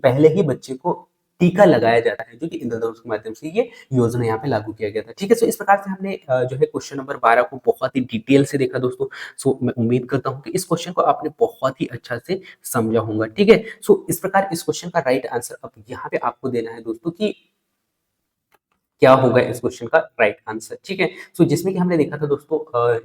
A: पहले ही बच्चे को टीका लगाया जाता है, जो कि इंद्रधनुष के माध्यम से ये योजना यहाँ पे लागू किया गया था, ठीक है? सो इस प्रकार से हमने जो है क्वेश्चन नंबर 12 को बहुत ही डिटेल से देखा दोस्तों। सो मैं उम्मीद करता हूँ कि इस क्वेश्चन को आपने बहुत ही अच्छा से समझा होगा, ठीक है? सो इस प्रकार इस क्वेश्चन का राइट आंसर अब यहाँ पे आपको देना है दोस्तों, कि क्या होगा इस क्वेश्चन का राइट आंसर, ठीक है? सो जिसमें कि हमने देखा था दोस्तों,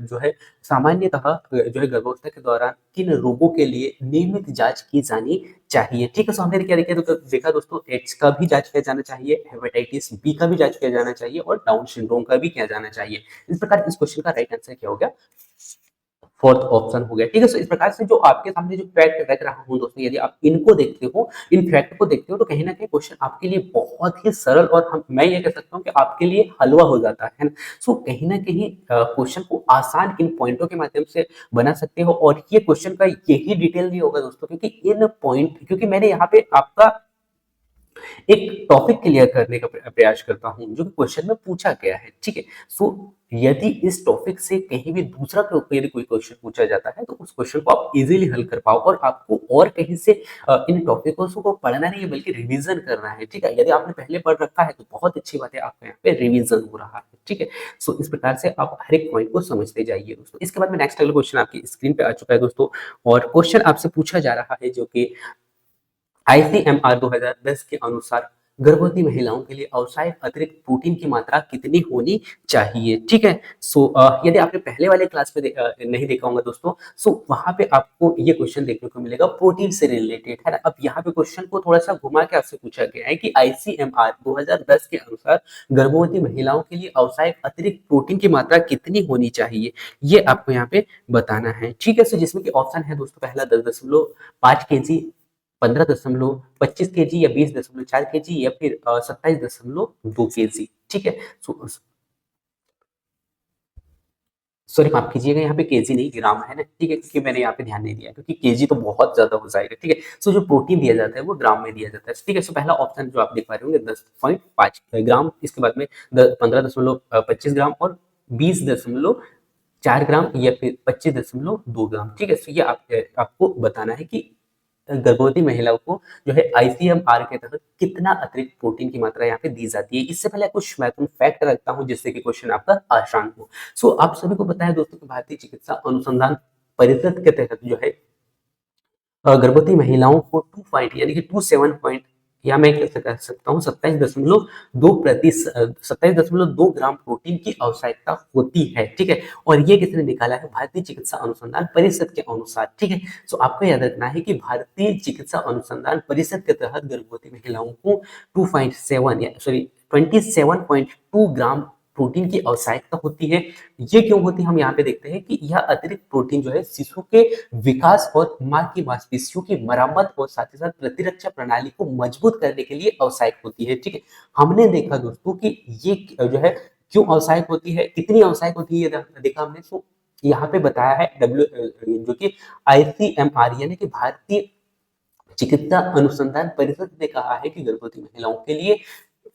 A: जो है सामान्यतः जो है गर्भावस्था के दौरान किन रोगों के लिए नियमित जांच की जानी चाहिए, ठीक है? सो हमने क्या देखा दोस्तों, एड्स का भी जांच किया जाना चाहिए, हेपेटाइटिस बी का भी जांच किया जाना चाहिए, और डाउन सिंड्रोम का भी किया जाना चाहिए। इस प्रकार इस क्वेश्चन का राइट आंसर क्या हो गया? फोर्थ ऑप्शन हो गया, ठीक है? सो इस प्रकार से जो आपके सामने जो फैक्ट रख रहा हूँ दोस्तों, यदि आप इनको देखते हो, इन फैक्ट को देखते हो, तो कहीं ना कहीं क्वेश्चन आपके लिए बहुत ही सरल, और मैं ये कह सकता हूँ कि आपके लिए हलवा हो जाता है ना? सो कहीं ना कहीं क्वेश्चन को आसान इन पॉइंटों के माध्यम से बना सकते हो, और ये क्वेश्चन का यही डिटेल नहीं होगा दोस्तों, क्योंकि इन पॉइंट, क्योंकि मैंने यहाँ पे आपका एक टॉपिक क्लियर करने का प्रयास करता हूँ जो कि क्वेश्चन में पूछा गया है, ठीक है। सो यदि इस टॉपिक से कहीं भी दूसरा यदि कोई क्वेश्चन पूछा जाता है तो उस क्वेश्चन को आप इजीली हल कर पाओ और आपको और कहीं से इन टॉपिकों को पढ़ना नहीं है बल्कि रिवीजन करना है, ठीक है। यदि आपने पहले पढ़ रखा है तो बहुत अच्छी बात है, आपका यहाँ पे रिवीजन हो रहा है, ठीक है। सो इस प्रकार से आप हर एक पॉइंट को समझते जाइए दोस्तों। इसके बाद में नेक्स्ट अगला क्वेश्चन आपकी स्क्रीन पे आ चुका है दोस्तों, और क्वेश्चन आपसे पूछा जा रहा है जो कि आईसीएमआर 2010 के अनुसार गर्भवती महिलाओं के लिए आवश्यक अतिरिक्त प्रोटीन की मात्रा कितनी होनी चाहिए, ठीक है। सो यदि आपने पहले वाले क्लास में नहीं देखा होगा दोस्तों, सो वहां पे आपको ये क्वेश्चन देखने को मिलेगा प्रोटीन से रिलेटेड, है ना। अब यहाँ पे क्वेश्चन को थोड़ा सा घुमा के आपसे पूछा गया है कि आईसीएमआर 2010 के अनुसार गर्भवती महिलाओं के लिए आवश्यक अतिरिक्त प्रोटीन की मात्रा कितनी होनी चाहिए, ये आपको यहाँ पे बताना है, ठीक है। सो जिसमें कि ऑप्शन है दोस्तों, पहला 10.5 kg, 15.25 kg या 20.4 kg या फिर 27.2 kg, ठीक है। सॉरी माफ कीजिएगा, यहाँ पे केजी नहीं ग्राम है ना, ठीक है, क्योंकि मैंने यहाँ पे ध्यान नहीं दिया क्योंकि केजी तो बहुत ज्यादा हो जाएगा, ठीक है। सो जो प्रोटीन दिया जाता है वो ग्राम में दिया जाता है, ठीक है। सो पहला ऑप्शन जो आप देख पा रहे होंगे 10.5 ग्राम, इसके बाद में 15.25 ग्राम और 20.4 ग्राम या फिर 25.2 ग्राम, ठीक है। सो ये आपको बताना है कि गर्भवती महिलाओं को जो है आईसीएमआर के तहत कितना अतिरिक्त प्रोटीन की मात्रा यहाँ पे दी जाती है। इससे पहले कुछ महत्वपूर्ण फैक्ट रखता हूँ जिससे कि क्वेश्चन आपका आसान हो। सो आप सभी को पता है दोस्तों कि भारतीय चिकित्सा अनुसंधान परिषद के तहत जो है गर्भवती महिलाओं को 2 पॉइंट यानी कि 27 पॉइंट, या मैं कैसे कह सकता हूँ 27.2 ग्राम प्रोटीन की आवश्यकता होती है, ठीक है। और ये किसने निकाला है, भारतीय चिकित्सा अनुसंधान परिषद के अनुसार, ठीक है। सो आपको याद रखना है कि भारतीय चिकित्सा अनुसंधान परिषद के तहत गर्भवती महिलाओं को 27.2 ग्राम प्रोटीन की आवश्यकता होती है। ये क्यों होती है हम यहाँ पे देखते हैं कि यह अतिरिक्त प्रोटीन जो है शिशु के विकास और मां की मांसपेशियों की मरम्मत और साथ ही साथ प्रतिरक्षा प्रणाली को मजबूत करने के लिए आवश्यक होती है, ठीक है। हमने देखा दोस्तों कि ये जो है क्यों आवश्यक होती है, कितनी आवश्यक होती है, देखा हमने। तो यहाँ पे बताया है जो कि आईसीएमआर यानी कि भारतीय चिकित्सा अनुसंधान परिषद ने कहा है कि गर्भवती महिलाओं के लिए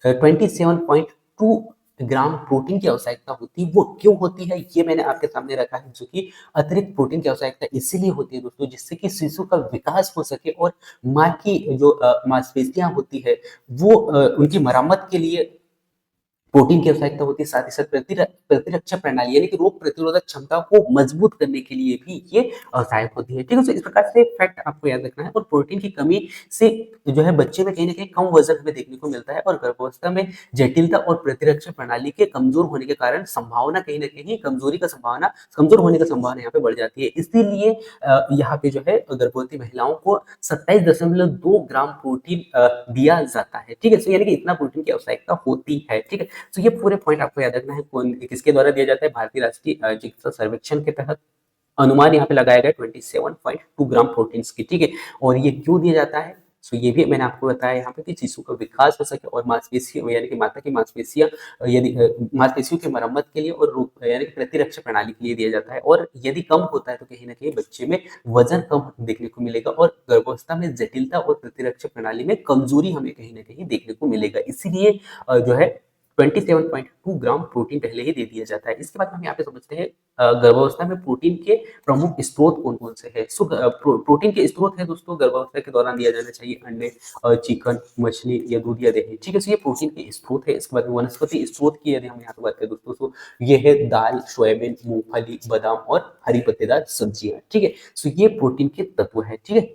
A: 27.2 ग्राम प्रोटीन की आवश्यकता होती है। वो क्यों होती है ये मैंने आपके सामने रखा है, जो कि अतिरिक्त प्रोटीन की आवश्यकता इसीलिए होती है दोस्तों जिससे कि शिशु का विकास हो सके और माँ की जो मांसपेशियां होती है वो उनकी मरम्मत के लिए प्रोटीन की आवश्यकता होती है, साथ ही साथ प्रतिरक्षा प्रणाली यानी कि रोग प्रतिरोधक क्षमता को मजबूत करने के लिए भी ये सहायक होती है, ठीक है। तो इस प्रकार से फैक्ट आपको याद रखना है। और प्रोटीन की कमी से जो है बच्चे में कहीं ना कहीं कम वजन हमें देखने को मिलता है और गर्भावस्था में जटिलता और प्रतिरक्षा प्रणाली के कमजोर होने के कारण संभावना कहीं ना कहीं कमजोर होने का संभावना यहाँ पे बढ़ जाती है। इसीलिए यहाँ पे जो है गर्भवती महिलाओं को 27.2 ग्राम प्रोटीन दिया जाता है, ठीक है। तो यानी कि इतना प्रोटीन की आवश्यकता होती है, ठीक है। तो ये पूरे पॉइंट आपको याद रखना है, कौन किसके द्वारा दिया जाता है, भारतीय राष्ट्रीय चिकित्सा सर्वेक्षण के तहत अनुमान यहाँ पे लगाया गया 27.2 ग्राम प्रोटीन की, ठीक है। और ये क्यों दिया जाता है, तो ये भी मैंने आपको बताया यहाँ पे कि शिशु का विकास हो सके और मांसपेशियों यानी कि माता की मांसपेशियां यदि मांसपेशियों की मरम्मत के लिए और रोग यानी कि प्रतिरक्षा प्रणाली के लिए दिया जाता है। और यदि कम होता है तो कहीं ना कहीं बच्चे में वजन कम देखने को मिलेगा और गर्भावस्था में जटिलता और प्रतिरक्षा प्रणाली में कमजोरी हमें कहीं ना कहीं देखने को मिलेगा। इसीलिए जो है 27.2 ग्राम प्रोटीन पहले ही दे दिया जाता है। इसके बाद हम यहाँ पे समझते हैं गर्भावस्था में प्रोटीन के प्रमुख स्रोत कौन कौन से हैं। सो प्रोटीन के स्रोत है दोस्तों गर्भावस्था के दौरान दिया जाना चाहिए अंडे, चिकन, मछली या दूध या दही, ठीक है। सो ये प्रोटीन के स्रोत है। इसके बाद वनस्पति स्रोत की यदि हम यहाँ पे बात करें दोस्तों, तो ये है दाल, सोयाबीन, मूंगफली, बादाम और हरी पत्तेदार सब्जियां, ठीक है। सो ये प्रोटीन के तत्व है, ठीक है।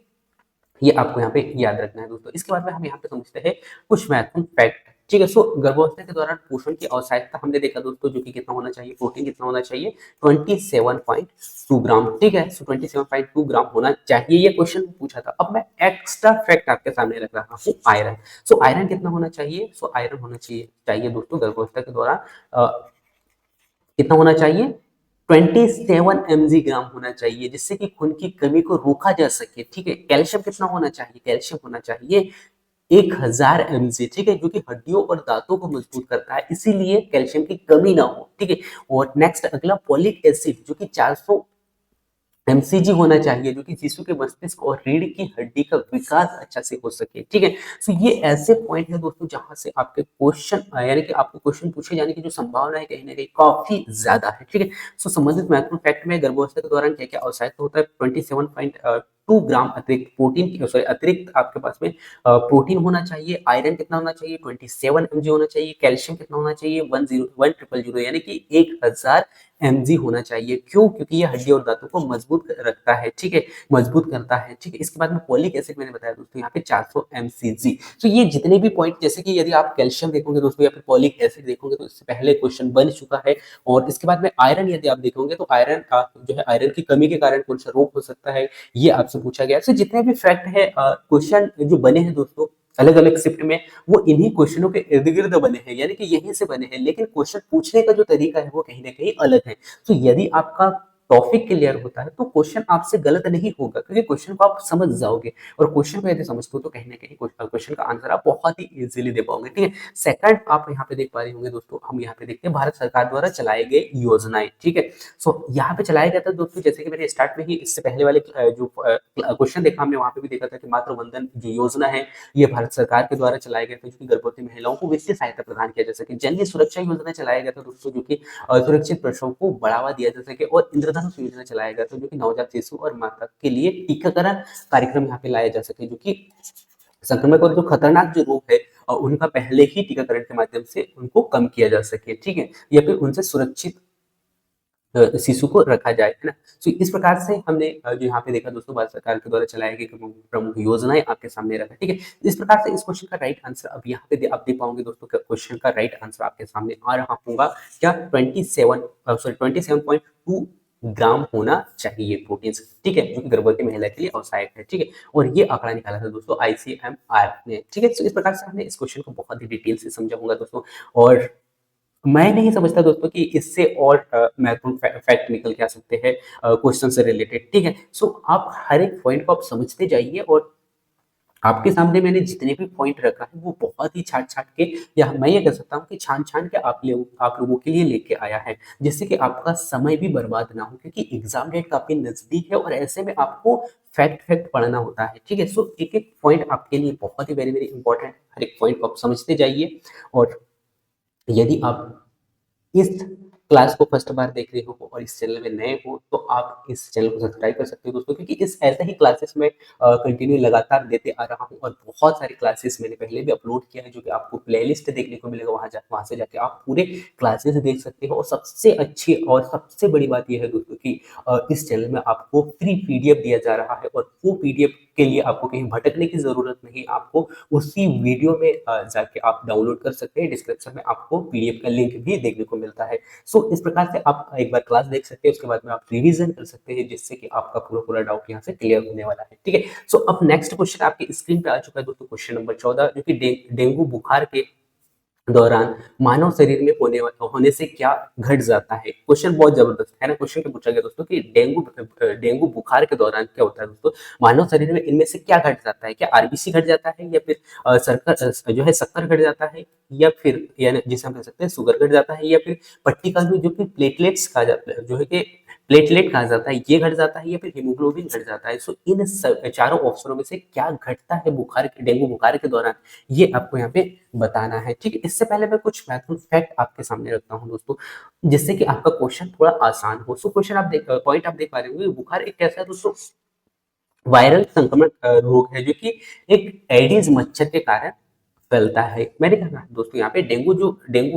A: ये आपको यहाँ पे याद रखना है दोस्तों। इसके बाद में हम यहाँ पे समझते हैं कुछ महत्वपूर्ण फैक्ट, ठीक है। सो गर्भावस्था के दौरान पोषण की आवश्यकता हमने देखा दोस्तों, जो कि कितना होना चाहिए, प्रोटीन कितना होना चाहिए, 27.2 ग्राम, ठीक है। सो 27.2 ग्राम होना चाहिए, ये क्वेश्चन पूछा था। अब मैं एक्स्ट्रा फैक्ट आपके सामने रख रहा हूँ, आयरन। सो आयरन कितना होना चाहिए, सो आयरन होना चाहिए दोस्तों गर्भावस्था के दौरान कितना होना चाहिए, 27 mg होना चाहिए, जिससे कि खून की कमी को रोका जा सके, ठीक है। कैल्शियम कितना होना चाहिए, कैल्शियम होना चाहिए 1000 mg, ठीक है, जो कि हड्डियों और दांतों को मजबूत करता है, इसीलिए कैल्शियम की कमी ना हो, ठीक है। और नेक्स्ट अगला फोलिक एसिड जो कि 400 एमसीजी होना चाहिए जो कि शिशु के मस्तिष्क और रीढ़ की हड्डी का विकास अच्छा से हो सके, ठीक है। सो ये ऐसे पॉइंट है दोस्तों जहां से आपके क्वेश्चन यानी कि आपको क्वेश्चन पूछे जाने की जो संभावना है कहीं ना कहीं काफी ज्यादा है, ठीक है। सो संबंधित महत्वपूर्ण फैक्ट में गर्भावस्था के दौरान क्या क्या आवश्यक होता है, 27.2 ग्राम अतिरिक्त प्रोटीन, सॉरी अतिरिक्त आपके पास में प्रोटीन होना चाहिए, आयरन कितना होना चाहिए 27 mg होना चाहिए, कैल्शियम कितना होना चाहिए 10 1000 यानी कि 1000 mg होना चाहिए। क्यों? क्योंकि ये हड्डी और दांतों को मजबूत रखता है, ठीक है, मजबूत करता है, ठीक है। इसके बाद में फोलिक एसिड मैंने बताया दोस्तों यहाँ पे 400 mcg। तो ये जितने भी पॉइंट, जैसे कि यदि आप कैल्शियम देखोगे दोस्तों या फिर फोलिक एसिड देखोगे तो इससे पहले क्वेश्चन बन चुका है। और इसके बाद में आयरन यदि आप देखोगे तो आयरन जो है आयरन की कमी के कारण कौन सा रोग हो सकता है, ये आपसे पूछा गया। तो जितने भी फैक्ट है क्वेश्चन जो बने हैं दोस्तों अलग अलग शिफ्ट में, वो इन्हीं क्वेश्चनों के इर्द गिर्द बने हैं, यानी कि यहीं से बने हैं, लेकिन क्वेश्चन पूछने का जो तरीका है वो कहीं ना कहीं अलग है। तो यदि आपका टॉपिक क्लियर होता है तो क्वेश्चन आपसे गलत नहीं होगा, क्योंकि क्वेश्चन को आप समझ जाओगे, और क्वेश्चन को यदि समझते हो तो कहीं ना कहीं क्वेश्चन का आंसर आप बहुत ही इजीली दे पाओगे, ठीक है। सेकंड आप यहाँ पे देख पा रहे होंगे दोस्तों, हम यहाँ पे देखते हैं भारत सरकार द्वारा चलाए गए योजनाएं, ठीक है। सो यहाँ पे चलाया गया था दोस्तों, जैसे कि मैंने स्टार्ट में ही इससे पहले वाले जो क्वेश्चन देखा हमने वहां पे भी देखा था कि मातृ वंदन जो योजना है ये भारत सरकार के द्वारा चलाया गया था, जो कि गर्भवती महिलाओं को वित्तीय सहायता प्रदान किया जा सके। जननी सुरक्षा योजना चलाया गया था दोस्तों, जो कि सुरक्षित प्रसव को बढ़ावा दिया जा सके। और इंद्रधनुष योजना चलाया गया था जो कि नवजात शिशु और माता के लिए टीकाकरण कार्यक्रम यहाँ पे लाया जा सके, जो कि संक्रमण और जो खतरनाक जो रोग है उनका पहले ही टीकाकरण के माध्यम से उनको कम किया जा सके, ठीक है, या फिर उनसे सुरक्षित शिशु को रखा जाए, है ना। तो इस प्रकार से हमने जो यहाँ पे देखा दोस्तों भारत सरकार के द्वारा चलाए गए प्रमुख प्रमुख योजनाएं आपके सामने रखा, ठीक है। इस प्रकार से इस क्वेश्चन का राइट आंसर अब यहाँ पे आप दे पाओगे दोस्तों, क्वेश्चन का राइट आंसर आपके सामने आ रहा होगा क्या, 27.2 ग्राम होना चाहिए प्रोटीन, ठीक है, जो कि गर्भवती महिला के लिए आवश्यक है, ठीक है। और ये आंकड़ा निकाला था दोस्तों ICMR ने, ठीक है। तो इस प्रकार से हमने इस क्वेश्चन को बहुत ही डिटेल से समझा होगा दोस्तों। और मैं नहीं समझता दोस्तों कि इससे और महत्वपूर्ण फैक्ट निकल के आ सकते हैं क्वेश्चन से रिलेटेड, ठीक है। सो आप हर एक पॉइंट को आप समझते जाइए, और आपके सामने मैंने जितने भी पॉइंट रखा है वो बहुत ही छाट छाट के, या मैं ये कह सकता हूँ कि छान छान के आप लोगों के लिए लेके आया है, जिससे कि आपका समय भी बर्बाद ना हो, क्योंकि एग्जाम डेट काफी नजदीक है और ऐसे में आपको फैक्ट फैक्ट पढ़ना होता है, ठीक है। सो एक एक पॉइंट आपके लिए बहुत ही वेरी वेरी इंपॉर्टेंट, हर एक पॉइंट को आप समझते जाइए। और यदि आप इस क्लास को फर्स्ट बार देख रहे हो और इस चैनल में नए हो तो आप इस चैनल को सब्सक्राइब कर सकते हो दोस्तों, क्योंकि इस ऐसे ही क्लासेस में कंटिन्यू लगातार देते आ रहा हूँ। और बहुत सारी क्लासेस मैंने पहले भी अपलोड किया है, जो कि आपको प्लेलिस्ट देखने को मिलेगा, वहां से जाके आप पूरे क्लासेस देख सकते हो। और सबसे अच्छी और सबसे बड़ी बात यह है दोस्तों कि इस चैनल में आपको फ्री पीडीएफ दिया जा रहा है, और वो पीडीएफ के लिए आपको कहीं भटकने की जरूरत नहीं, आपको उसी वीडियो में जाके आप डाउनलोड कर सकते हैं। डिस्क्रिप्शन में आपको पीडीएफ का लिंक भी देखने को मिलता है। सो इस प्रकार से आप एक बार क्लास देख सकते हैं, उसके बाद में आप रिवीजन कर सकते हैं, जिससे कि आपका पूरा पूरा डाउट यहाँ से क्लियर होने वाला है, ठीक है। सो अब नेक्स्ट क्वेश्चन आपकी स्क्रीन पे आ चुका है दोस्तों, क्वेश्चन नंबर 14, जो कि डेंगू बुखार के दौरान मानव शरीर में होने से क्या घट जाता है। क्वेश्चन बहुत जबरदस्त है ना। क्वेश्चन क्या पूछा गया दोस्तों कि डेंगू बुखार के दौरान क्या होता है दोस्तों, मानव शरीर में इनमें से क्या घट जाता है, क्या आरबीसी घट जाता है, या फिर जो है शक्कर घट जाता है, या फिर यानी जिसे हम कह सकते हैं शुगर घट जाता है, या फिर पट्टिका में जो कि प्लेटलेट्स कहा जाता है, जो है कि प्लेटलेट कहा जाता है, ये घट जाता है, या फिर हीमोग्लोबिन घट जाता है। सो इन चारों ऑप्शनों में से क्या घटता है डेंगू बुखार के दौरान, ये आपको यहाँ पे बताना है, ठीक है। इससे पहले मैं कुछ महत्वपूर्ण फैक्ट आपके सामने रखता हूँ दोस्तों, जिससे कि आपका क्वेश्चन थोड़ा आसान हो। सो क्वेश्चन आप देख पॉइंट आप देख पा रहे होंगे, बुखार एक कैसा है दोस्तों, वायरल संक्रमण रोग है, जो कि एक एडिस मच्छर के कारण फैलता है। मैंने कहा दोस्तों यहाँ पे डेंगू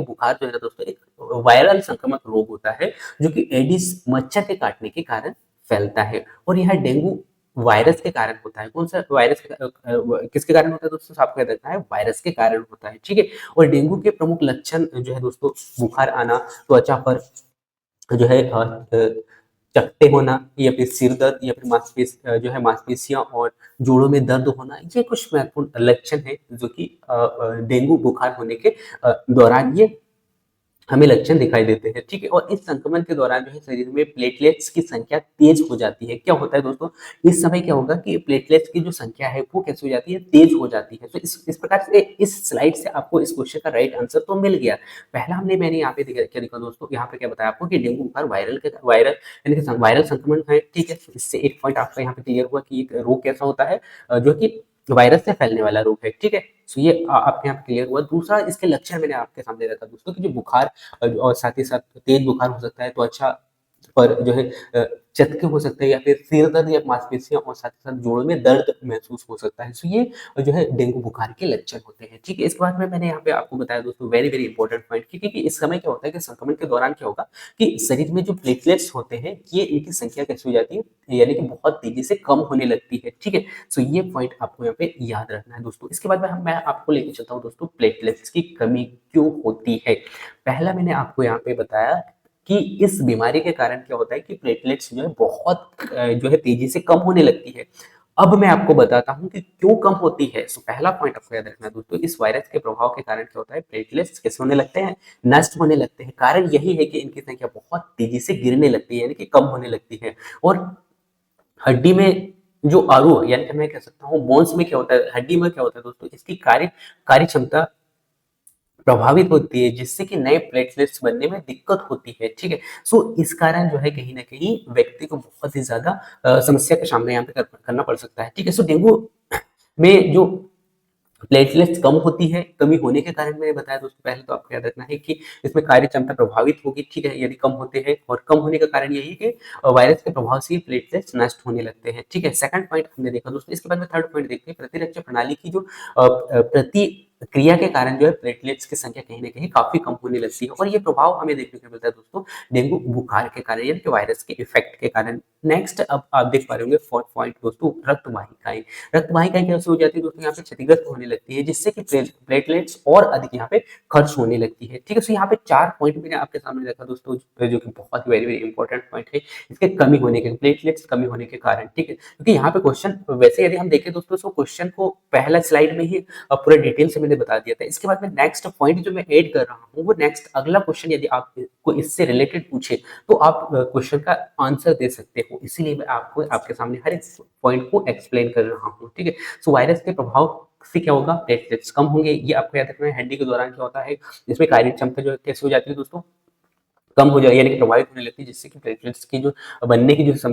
A: बुखार जो है ना दोस्तों, एक वायरल संक्रमण रोग होता है, जो कि एडिस मच्छर के काटने के कारण फैलता है। और यह डेंगू वायरस के कारण होता है। कौन सा वायरस किसके कारण होता है दोस्तों, आपको याद रखना है, वायरस के कारण होता है, ठीक है। और डेंगू के प्रमुख लक्षण जो है दोस्तों, बुखार आना, त्वचा पर जो है चकत्ते होना, या फिर सिर दर्द, या फिर जो है मांसपेशियां और जोड़ों में दर्द होना, ये कुछ महत्वपूर्ण लक्षण है जो कि डेंगू बुखार होने के दौरान ये हमें लक्षण दिखाई देते हैं, ठीक है? और इस संक्रमण के दौरान जो है शरीर में प्लेटलेट्स की संख्या तेज हो जाती है। क्या होता है दोस्तों, इस समय क्या होगा कि प्लेटलेट्स की जो संख्या है वो कैसे हो जाती है, तेज हो जाती है। तो इस प्रकार से इस स्लाइड से आपको इस क्वेश्चन का राइट आंसर तो मिल गया। पहला मैंने यहाँ पे क्या देखा दोस्तों, यहाँ पे क्या बताया आपको कि डेंगू बुखार वायरल यानी कि वायरल संक्रमण है, ठीक है? इससे एक पॉइंट आपका यहाँ पे क्लियर हुआ कि एक रोग कैसा होता है, जो कि वायरस से फैलने वाला रोग है, ठीक है? सो ये आपके यहाँ पे क्लियर हुआ। दूसरा इसके लक्षण मैंने आपके सामने रखा दोस्तों कि जो बुखार और साथ ही साथ तेज बुखार हो सकता है, त्वचा पर जो है चटके हो सकते हैं या फिर सिर दर्द या मांसपेशियाँ और साथ ही साथ जोड़ों में दर्द महसूस हो सकता है। सो ये जो है डेंगू बुखार के लक्षण होते हैं, ठीक है? इसके बाद में मैंने यहाँ पे आपको बताया दोस्तों वेरी वेरी इंपॉर्टेंट पॉइंट, क्योंकि इस समय क्या होता है कि संक्रमण के दौरान क्या होगा कि शरीर में जो प्लेटलेट्स होते हैं ये इनकी संख्या कैसी हो जाती है, यानी कि बहुत तेजी से कम होने लगती है, ठीक है? सो ये पॉइंट आपको यहाँ पे याद रखना है दोस्तों। इसके बाद में मैं आपको लेके चलता हूँ दोस्तों प्लेटलेट्स की कमी क्यों होती है। पहला मैंने आपको यहाँ पे बताया कि इस बीमारी के कारण क्या होता है कि प्लेटलेट्स जो है बहुत जो है तेजी से कम होने लगती है। अब मैं आपको बताता हूँ कि क्यों कम होती है। सो पहला पॉइंट आपको याद रखना है दोस्तों, इस वायरस के प्रभाव के कारण क्या होता है, प्लेटलेट्स कैसे होने लगते हैं, नष्ट होने लगते हैं। कारण यही है कि इनकी संख्या बहुत तेजी से गिरने लगती है, यानी कि कम होने लगती है। और हड्डी में जो अणु यानी कि मैं कह सकता हूँ बोन्स में क्या होता है, हड्डी में क्या होता है दोस्तों, इसकी कार्य क्षमता प्रभावित होती है, जिससे कि नए प्लेटलेट्स बनने में दिक्कत होती है, ठीक है? सो इस कारण जो है कहीं न कहीं व्यक्ति को बहुत ही ज़्यादा समस्या का सामना यहाँ पे करना पड़ सकता है, ठीक है? सो डेंगू में जो प्लेटलेट्स कम होती है, कमी होने के कारण मैंने बताया दोस्तों, पहले तो आपको याद रखना है कि इसमें कार्य क्षमता प्रभावित होगी, ठीक है? यदि कम होते हैं और कम होने का कारण यही है कि वायरस के प्रभाव से प्लेटलेट्स नष्ट होने लगते हैं, ठीक है? सेकंड पॉइंट हमने देखा दोस्तों। इसके बाद में थर्ड पॉइंट देखते हैं, प्रतिरक्षा प्रणाली की जो प्रतिक्रिया के कारण जो है प्लेटलेट्स की संख्या कहीं न कहीं काफ़ी कम होने लगती है, और ये प्रभाव हमें देखने को मिलता है दोस्तों डेंगू बुखार के कारण, यानी कि वायरस के इफेक्ट के कारण। नेक्स्ट अब आप देख पा रहे होंगे फोर्थ पॉइंट दोस्तों, रक्त वाहिकाएँ। रक्त वाहिकाएँ कैसे हो जाती है दोस्तों, यहाँ पे क्षतिग्रस्त होने लगती है, जिससे कि प्लेटलेट्स और अधिक यहाँ पे खर्च होने लगती है, ठीक है? सो यहाँ पे 4 पॉइंट मैंने आपके सामने रखा दोस्तों, जो कि बहुत वेरी वेरी इंपॉर्टेंट पॉइंट है, इसके कमी होने के, प्लेटलेट्स कमी होने के कारण, ठीक है? क्योंकि यहाँ पे क्वेश्चन वैसे यदि हम देखें दोस्तों, तो क्वेश्चन को पहला स्लाइड में ही पूरा डिटेल से मैंने बता दिया था। इसके बाद में नेक्स्ट पॉइंट जो मैं ऐड कर रहा हूँ, वो नेक्स्ट अगला क्वेश्चन यदि आपको इससे रिलेटेड पूछे, तो आप क्वेश्चन का आंसर दे सकते हो। इसीलिए मैं आपको आपके सामने हर एक पॉइंट को एक्सप्लेन कर रहा हूँ, ठीक है? सो वायरस के प्रभाव से क्या होगा, प्लेटलेट्स कम होंगे, ये आपको याद रखना है। हड्डी के दौरान क्या होता है, इसमें कार्य क्षमता जो है कैसे हो जाती है दोस्तों, कम हो जाए, यानी कि प्रभावित होने लगती है, जिससे कि प्लेटलेट्स की जो बनने की जो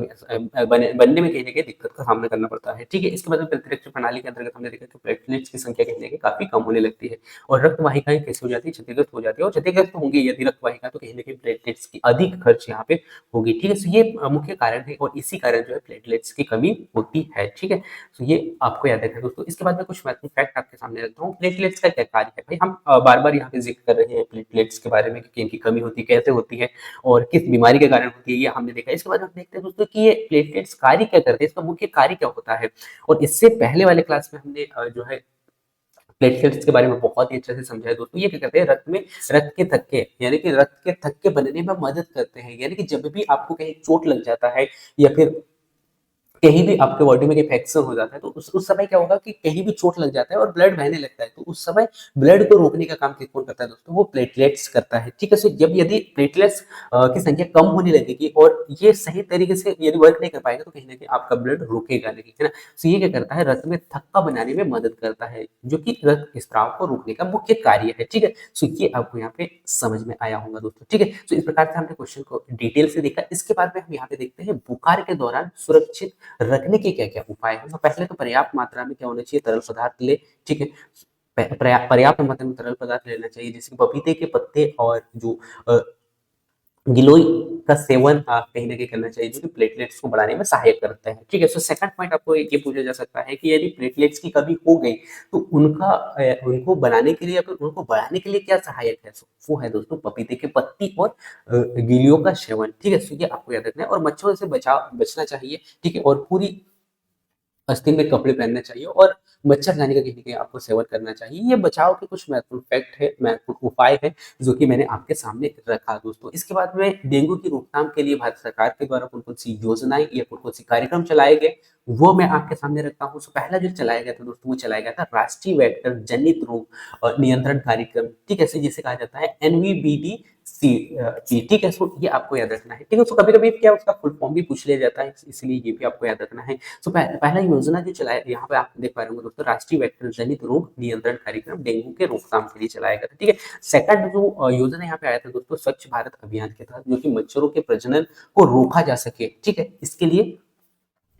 A: बनने में कहीं न कहीं दिक्कत का सामना करना पड़ता है, ठीक है? इसके बाद में प्रतिरक्षा प्रणाली के अंतर्गत हमने देखा कि प्लेटलेट्स की संख्या कहीं न कहीं काफ़ी कम होने लगती है, और रक्त वाहिकाएँ कैसे हो जाती है, क्षतिग्रस्त हो जाती है, और क्षतिग्रस्त होंगी यदि रक्त वाहिका, तो कहीं न कहीं प्लेटलेट्स की अधिक खर्च यहाँ पे होगी, ठीक है? सो ये मुख्य कारण है, और इसी कारण जो है प्लेटलेट्स की कमी होती है, ठीक है? तो ये आपको याद रखना है दोस्तों। इसके बाद मैं कुछ महत्वपूर्ण फैक्ट आपके सामने रखता हूँ। प्लेटलेट्स का क्या कार्य है? भाई हम बार-बार यहाँ पे ज़िक्र कर रहे हैं प्लेटलेट्स के बारे में कि इनकी कमी होती है, कैसे होती है और किस बीमारी के कारण होती है, ये हमने देखा। इसके बाद हम देखते हैं दोस्तों कि ये प्लेटलेट्स कार्य क्या करते हैं, इसका मुख्य कार्य क्या होता है? और इससे पहले वाले क्लास में हमने जो है प्लेटलेट्स के बारे में बहुत ही अच्छे से समझा है दोस्तों। ये क्या करते हैं, रक्त के थक्के, यानी कि रक्त के थक्के बनने में मदद करते हैं। यानी कि जब भी आपको कहीं चोट लग जाता है या फिर कहीं भी आपके बॉडी में इन्फेक्शन हो जाता है, तो उस समय क्या होगा कि कहीं भी चोट लग जाता है और ब्लड बहने लगता है, तो उस समय ब्लड को रोकने का काम कौन करता है दोस्तों, वो प्लेटलेट्स करता है, ठीक है? सो जब यदि प्लेटलेट्स की संख्या कम होने लगेगी और ये सही तरीके से यदि वर्क नहीं कर पाएगा, तो कहीं न कहीं आपका ब्लड रुकेगा नहीं, है ना? सो ये क्या करता है, रक्त में थक्का बनाने में मदद करता है, जो कि रक्त स्राव को रोकने का मुख्य कार्य है, ठीक है? सो ये आपको यहाँ पे समझ में आया होगा दोस्तों, ठीक है? सो इस प्रकार से हमने क्वेश्चन को डिटेल से देखा। इसके बाद में हम यहाँ पे देखते हैं बुखार के दौरान सुरक्षित रखने के क्या-क्या उपाय हैं? तो पहले तो पर्याप्त मात्रा में क्या होना चाहिए, तरल पदार्थ लें, ठीक है? पर्याप्त मात्रा में तरल पदार्थ लेना चाहिए, जैसे कि पपीते के पत्ते और जो अ, गिलोय का सेवन कहीं न कहीं करना चाहिए, जो कि प्लेटलेट्स को बढ़ाने में सहायक करता है, ठीक है? सो सेकंड पॉइंट आपको ये पूछा जा सकता है कि यदि प्लेटलेट्स की कमी हो गई, तो उनको बनाने के लिए या फिर उनको बढ़ाने के लिए क्या सहायक है? सो वो है दोस्तों पपीते के पत्ती और गिलोय का सेवन, ठीक है? सो ये आपको याद रखना है, और मच्छरों से बचना चाहिए, ठीक है? और पूरी आस्तीन में कपड़े पहनने चाहिए, और मच्छरदानी का कहीं न कहीं आपको सेवन करना चाहिए। ये बचाव के कुछ महत्वपूर्ण फैक्ट है, महत्वपूर्ण उपाय है, जो कि मैंने आपके सामने रखा दोस्तों। इसके बाद में डेंगू की रोकथाम के लिए भारत सरकार के द्वारा कौन-कौन सी योजनाएँ या कौन-कौन से कार्यक्रम चलाए गए, वो मैं आपके सामने रखता हूँ। सो पहला जो चलाया गया था दोस्तों, वो चलाया गया था राष्ट्रीय वेक्टर जनित रोग नियंत्रण कार्यक्रम, ठीक है? जिसे कहा जाता है एनवीबीडी ठीक है। सो ये आपको याद रखना है, ठीक है। सो कभी-कभी क्या उसका फुल फॉर्म भी पूछ लिया जाता है, इसलिए ये भी आपको याद रखना है। सो पहला योजना जो चलाया, यहाँ पे आप देख पा रहे होंगे दोस्तों, राष्ट्रीय वेक्टर जनित रोग नियंत्रण कार्यक्रम डेंगू के रोकथाम के लिए चलाया गया था, ठीक है। सेकंड जो योजना यहाँ पे आया था दोस्तों, स्वच्छ भारत अभियान के तहत, जो कि मच्छरों के प्रजनन को रोका जा सके, ठीक है, इसके लिए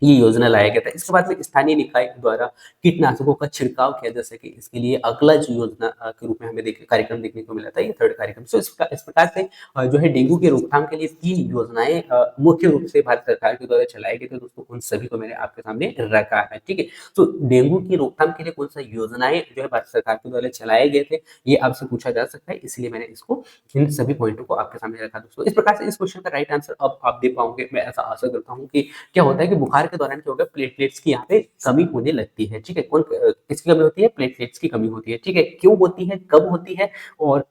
A: ये योजना लाया गया था। इसके बाद में स्थानीय निकाय द्वारा कीटनाशकों का छिड़काव किया जा सके, इसके लिए अगला जो योजना के रूप में हमें कार्यक्रम देखने को मिला था, ये थर्ड कार्यक्रम। सो इस प्रकार से जो है डेंगू की रोकथाम के लिए 3 योजनाएं मुख्य रूप से भारत सरकार के द्वारा चलाए गए थे दोस्तों, उन सभी को मैंने आपके सामने रखा है, ठीक है। तो डेंगू की रोकथाम के लिए कौन सा योजनाएं जो है भारत सरकार के द्वारा चलाए गए थे, ये आपसे पूछा जा सकता है, इसलिए मैंने इसको इन सभी पॉइंटों को आपके सामने रखा दोस्तों। इस प्रकार से इस क्वेश्चन का राइट आंसर अब आप दे पाओगे, मैं ऐसा आशा करता हूँ कि क्या होता है कि बुखार के दौरान क्या होगा, प्लेटलेट्स की यहाँ पे कमी होने लगती है, ठीक है। किसकी कमी होती है? प्लेटलेट्स की कमी होती है, ठीक है। क्यों होती है, कब होती है, और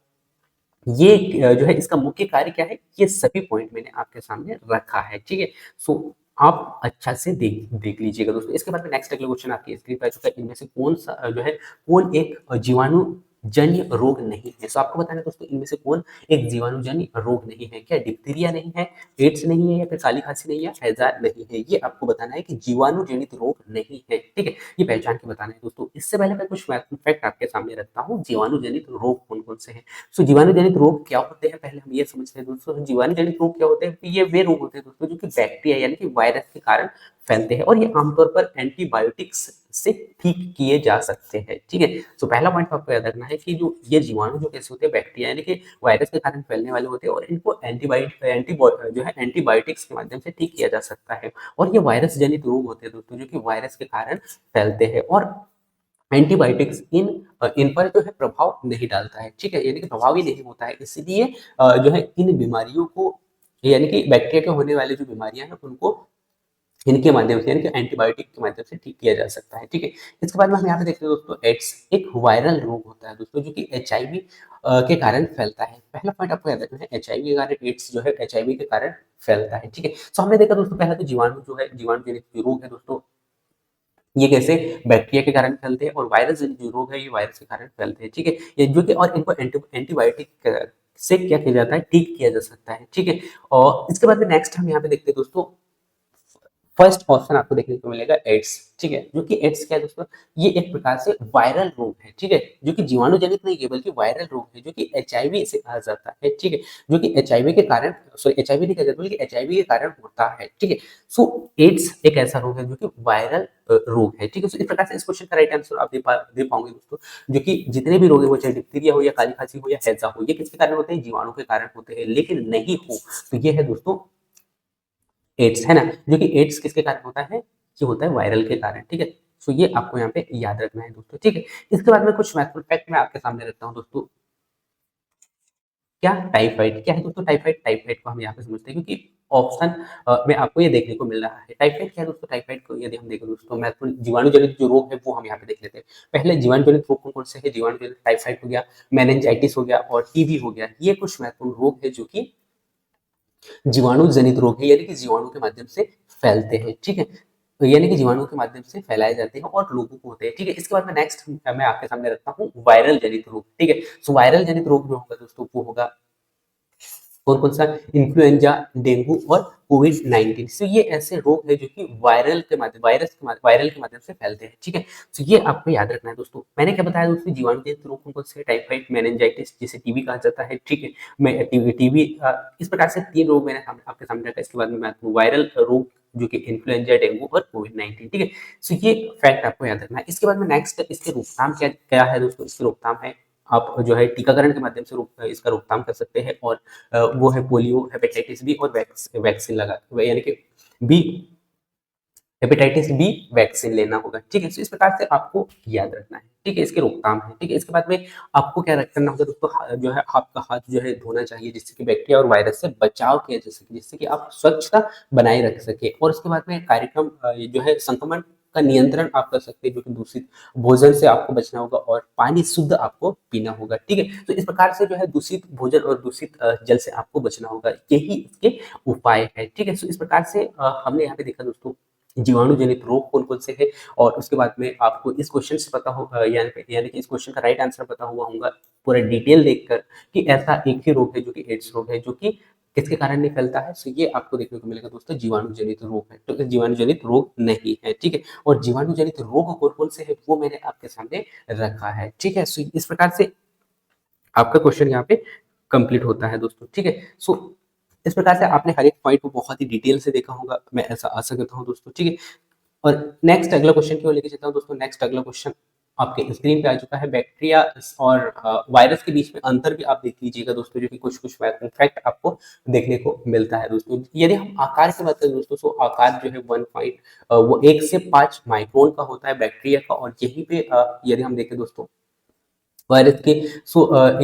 A: ये जो है इसका मुख्य कार्य क्या है, ये सभी पॉइंट मैंने आपके सामने रखा है, ठीक है। सो आप अच्छा से देख देख लीजिएगा दोस्तों। इसके बाद में नेक्स्ट अगला क्वेश्चन आपकी स्क्रीन पर आ चुका है, इनमें से कौन सा जो है कौन एक जीवाणु जन्य रोग नहीं है। सो आपको बताना है दोस्तों, इनमें से कौन एक जीवाणु जन्य रोग नहीं है। क्या डिप्थीरिया नहीं है, एड्स नहीं है, या फिर काली खांसी नहीं है, हैजा नहीं है। ये आपको बताना है कि जीवाणु जनित रोग नहीं है, ठीक है। ये पहचान के बताना है दोस्तों। इससे पहले मैं कुछ फैक्ट आपके सामने रखता हूँ, जीवाणु जनित रोग कौन कौन से हैं। सो जीवाणु जनित रोग क्या होते हैं, पहले हम ये समझते हैं दोस्तों। जीवाणु जनित रोग क्या होते हैं? ये वे रोग होते हैं दोस्तों जो कि बैक्टीरिया यानी कि वायरस के कारण फैलते हैं, और ये आमतौर पर एंटीबायोटिक्स से ठीक किए जा सकते हैं, ठीक है। तो पहला पॉइंट आपको याद रखना है कि जो ये जीवाणु जो कैसे होते हैं, बैक्टीरिया यानी कि वायरस के कारण फैलने वाले होते हैं, और इनको एंटीबायोटिक्स के माध्यम से ठीक किया जा सकता है। और ये वायरस जनित रोग होते हैं दोस्तों जो कि वायरस के कारण फैलते हैं, और एंटीबायोटिक्स इन पर जो है प्रभाव नहीं डालता है, ठीक है, यानी कि प्रभावी नहीं होता है। इसलिए जो है इन बीमारियों को, यानी कि बैक्टीरिया के होने वाली जो बीमारियां हैं उनको इनके माध्यम से यानी कि एंटीबायोटिक के माध्यम से ठीक किया जा सकता है, ठीक है। इसके बाद में हम यहाँ पे देखते हैं दोस्तों, एड्स एक वायरल रोग होता है दोस्तों जो कि एचआईवी के कारण फैलता है। पहला पॉइंट आपको याद रखना है, एचआईवी के कारण एड्स जो है एचआईवी के कारण फैलता है, ठीक है। तो हमने देखा दोस्तों, पहला तो जीवाणु जो है, जीवाणु जनित जो रोग है दोस्तों, ये कैसे बैक्टीरिया के कारण फैलते हैं, और वायरस जनित जो रोग है ये वायरस के कारण फैलते हैं, ठीक है। ये जो कि और इनको एंटीबायोटिक से क्या किया जाता है, ठीक किया जा सकता है, ठीक है। और इसके बाद में नेक्स्ट हम यहाँ पे देखते हैं दोस्तों, फर्स्ट ऑप्शन आपको देखने को मिलेगा एड्स, ठीक है। जो कि एड्स क्या है दोस्तों, ये एक प्रकार से वायरल रोग है, ठीक है, जो कि जीवाणु जनित नहीं है बल्कि वायरल रोग है, जो कि एचआईवी से कहा जाता है, ठीक है। जो कि एचआईवी के कारण, सॉरी एचआईवी नहीं कहा जाता बल्कि एचआईवी के कारण होता है, ठीक है। सो एड्स एक ऐसा रोग है जो कि वायरल रोग है, ठीक है। तो इस प्रकार से इस क्वेश्चन का राइट आंसर आप दे पाओगे दोस्तों, जो कि जितने भी रोग है वो चाहे डिप्थीरिया हो या काली खांसी हो या हैजा हो, ये किसके कारण होते हैं, जीवाणु के कारण होते हैं। लेकिन नहीं हो तो ये है दोस्तों एड्स, है ना, जो कि एड्स किसके कारण होता है, ये होता है वायरल के कारण, ठीक है। सो ये आपको यहाँ पे याद रखना है दोस्तों, ठीक है। इसके बाद में कुछ महत्वपूर्ण फैक्ट मैं आपके सामने रखता हूँ दोस्तों। क्या टाइफाइड क्या है दोस्तों, टाइफाइड को हम यहाँ पे समझते हैं, क्योंकि ऑप्शन में आपको ये देखने को मिल रहा है। टाइफाइड क्या है दोस्तों, टाइफाइड को यदि हम देखें दोस्तों, महत्वपूर्ण जीवाणु जनित जो रोग है वो हम यहाँ पे देख लेते हैं। पहले जीवाणु जनित रोग कौन कौन से है, जीवाणु जनित टाइफाइड हो गया, मेनिंजाइटिस हो गया, और टीबी हो गया। ये कुछ महत्वपूर्ण रोग है जो कि जीवाणु जनित रोग है, यानी कि जीवाणु के माध्यम से फैलते हैं, ठीक है। तो यानी कि जीवाणु के माध्यम से फैलाए जाते हैं और लोगों को होते हैं, ठीक है। इसके बाद में नेक्स्ट मैं आपके सामने रखता हूँ वायरल जनित रोग, ठीक है। सो वायरल जनित रोग जो होगा दोस्तों वो होगा कौन कौन सा, इन्फ्लुएंजा, डेंगू और कोविड-19। तो ये ऐसे रोग है जो कि वायरल के माध्यम से फैलते हैं, ठीक है। तो ये आपको याद रखना है दोस्तों। मैंने क्या बताया दोस्तों, जीवाणु जनित रोग कौन कौन से, टाइफाइड, मेनिंजाइटिस जिसे टीबी कहा जाता है, ठीक है। मैं टीबी इस प्रकार से 3 रोग मैंने आपके सामने रखा। इसके बाद में मैं आपको वायरल रोग जो कि इन्फ्लुएंजा, डेंगू और कोविड-19, ठीक है। सो ये फैक्ट आपको याद रखना है। इसके बाद में नेक्स्ट इसकी रोकथाम क्या क्या है दोस्तों, इसकी रोकथाम है आप जो है टीकाकरण के माध्यम से इसका रोकथाम कर सकते हैं, और वो है पोलियो, हेपेटाइटिस बी और वैक्सीन लगा, यानी कि बी हेपेटाइटिस बी वैक्सीन लेना होगा, ठीक है। तो इस प्रकार से आपको याद रखना है, ठीक है, इसकी रोकथाम है, ठीक है। इसके बाद में आपको क्या करना होगा दोस्तों, जो है आपका हाथ जो है धोना चाहिए, जिससे कि बैक्टीरिया और वायरस से बचाव किया जा सके, जिससे कि आप स्वच्छता बनाए रख सके। और उसके बाद में कार्यक्रम ये जो है संक्रमण का नियंत्रण आप कर सकते हैं, जो कि दूषित भोजन से आपको बचना होगा, और पानी शुद्ध आपको पीना होगा, ठीक है। तो इस प्रकार से जो है दूषित भोजन और दूषित जल से आपको बचना होगा, यही इसके उपाय है, ठीक है। तो इस प्रकार से हमने यहाँ पे देखा दोस्तों, जीवाणु जनित रोग कौन-कौन से हैं और उसके बाद में आपको इस क्वेश्चन से पता हो यानी कि इस क्वेश्चन का राइट आंसर पता हुआ होगा पूरा डिटेल देखकर कि ऐसा एक ही रोग है जो कि एड्स रोग है, जो कि किसके कारण नहीं फैलता है? सो ये आपको देखने को मिलेगा दोस्तों जीवाणु जनित रोग है, तो जीवाणु जनित रोग नहीं है, ठीक है? और जीवाणु जनित रोग कौन-कौन से हैं वो मैंने आपके सामने रखा है, ठीक है? सो इस प्रकार से आपका क्वेश्चन यहाँ पे कंप्लीट होता है दोस्तों, ठीक है? सो इस प्रकार से आपने हर एक पॉइंट को बहुत ही डिटेल से देखा होगा, मैं ऐसा आशा करता हूँ दोस्तों, ठीक है? और नेक्स्ट अगला क्वेश्चन की ओर लेके चलता हूँ दोस्तों। नेक्स्ट अगला क्वेश्चन आपके स्क्रीन पे आ चुका है। बैक्टीरिया और वायरस के बीच में अंतर भी आप देख लीजिएगा दोस्तों, जो कि कुछ-कुछ फैक्ट आपको देखने को मिलता है दोस्तों। यदि हम आकार की बात करें दोस्तों, तो आकार जो है 1 से 5 माइक्रोन का होता है बैक्टीरिया का, और यहीं पे यदि हम देखें दोस्तों वायरस के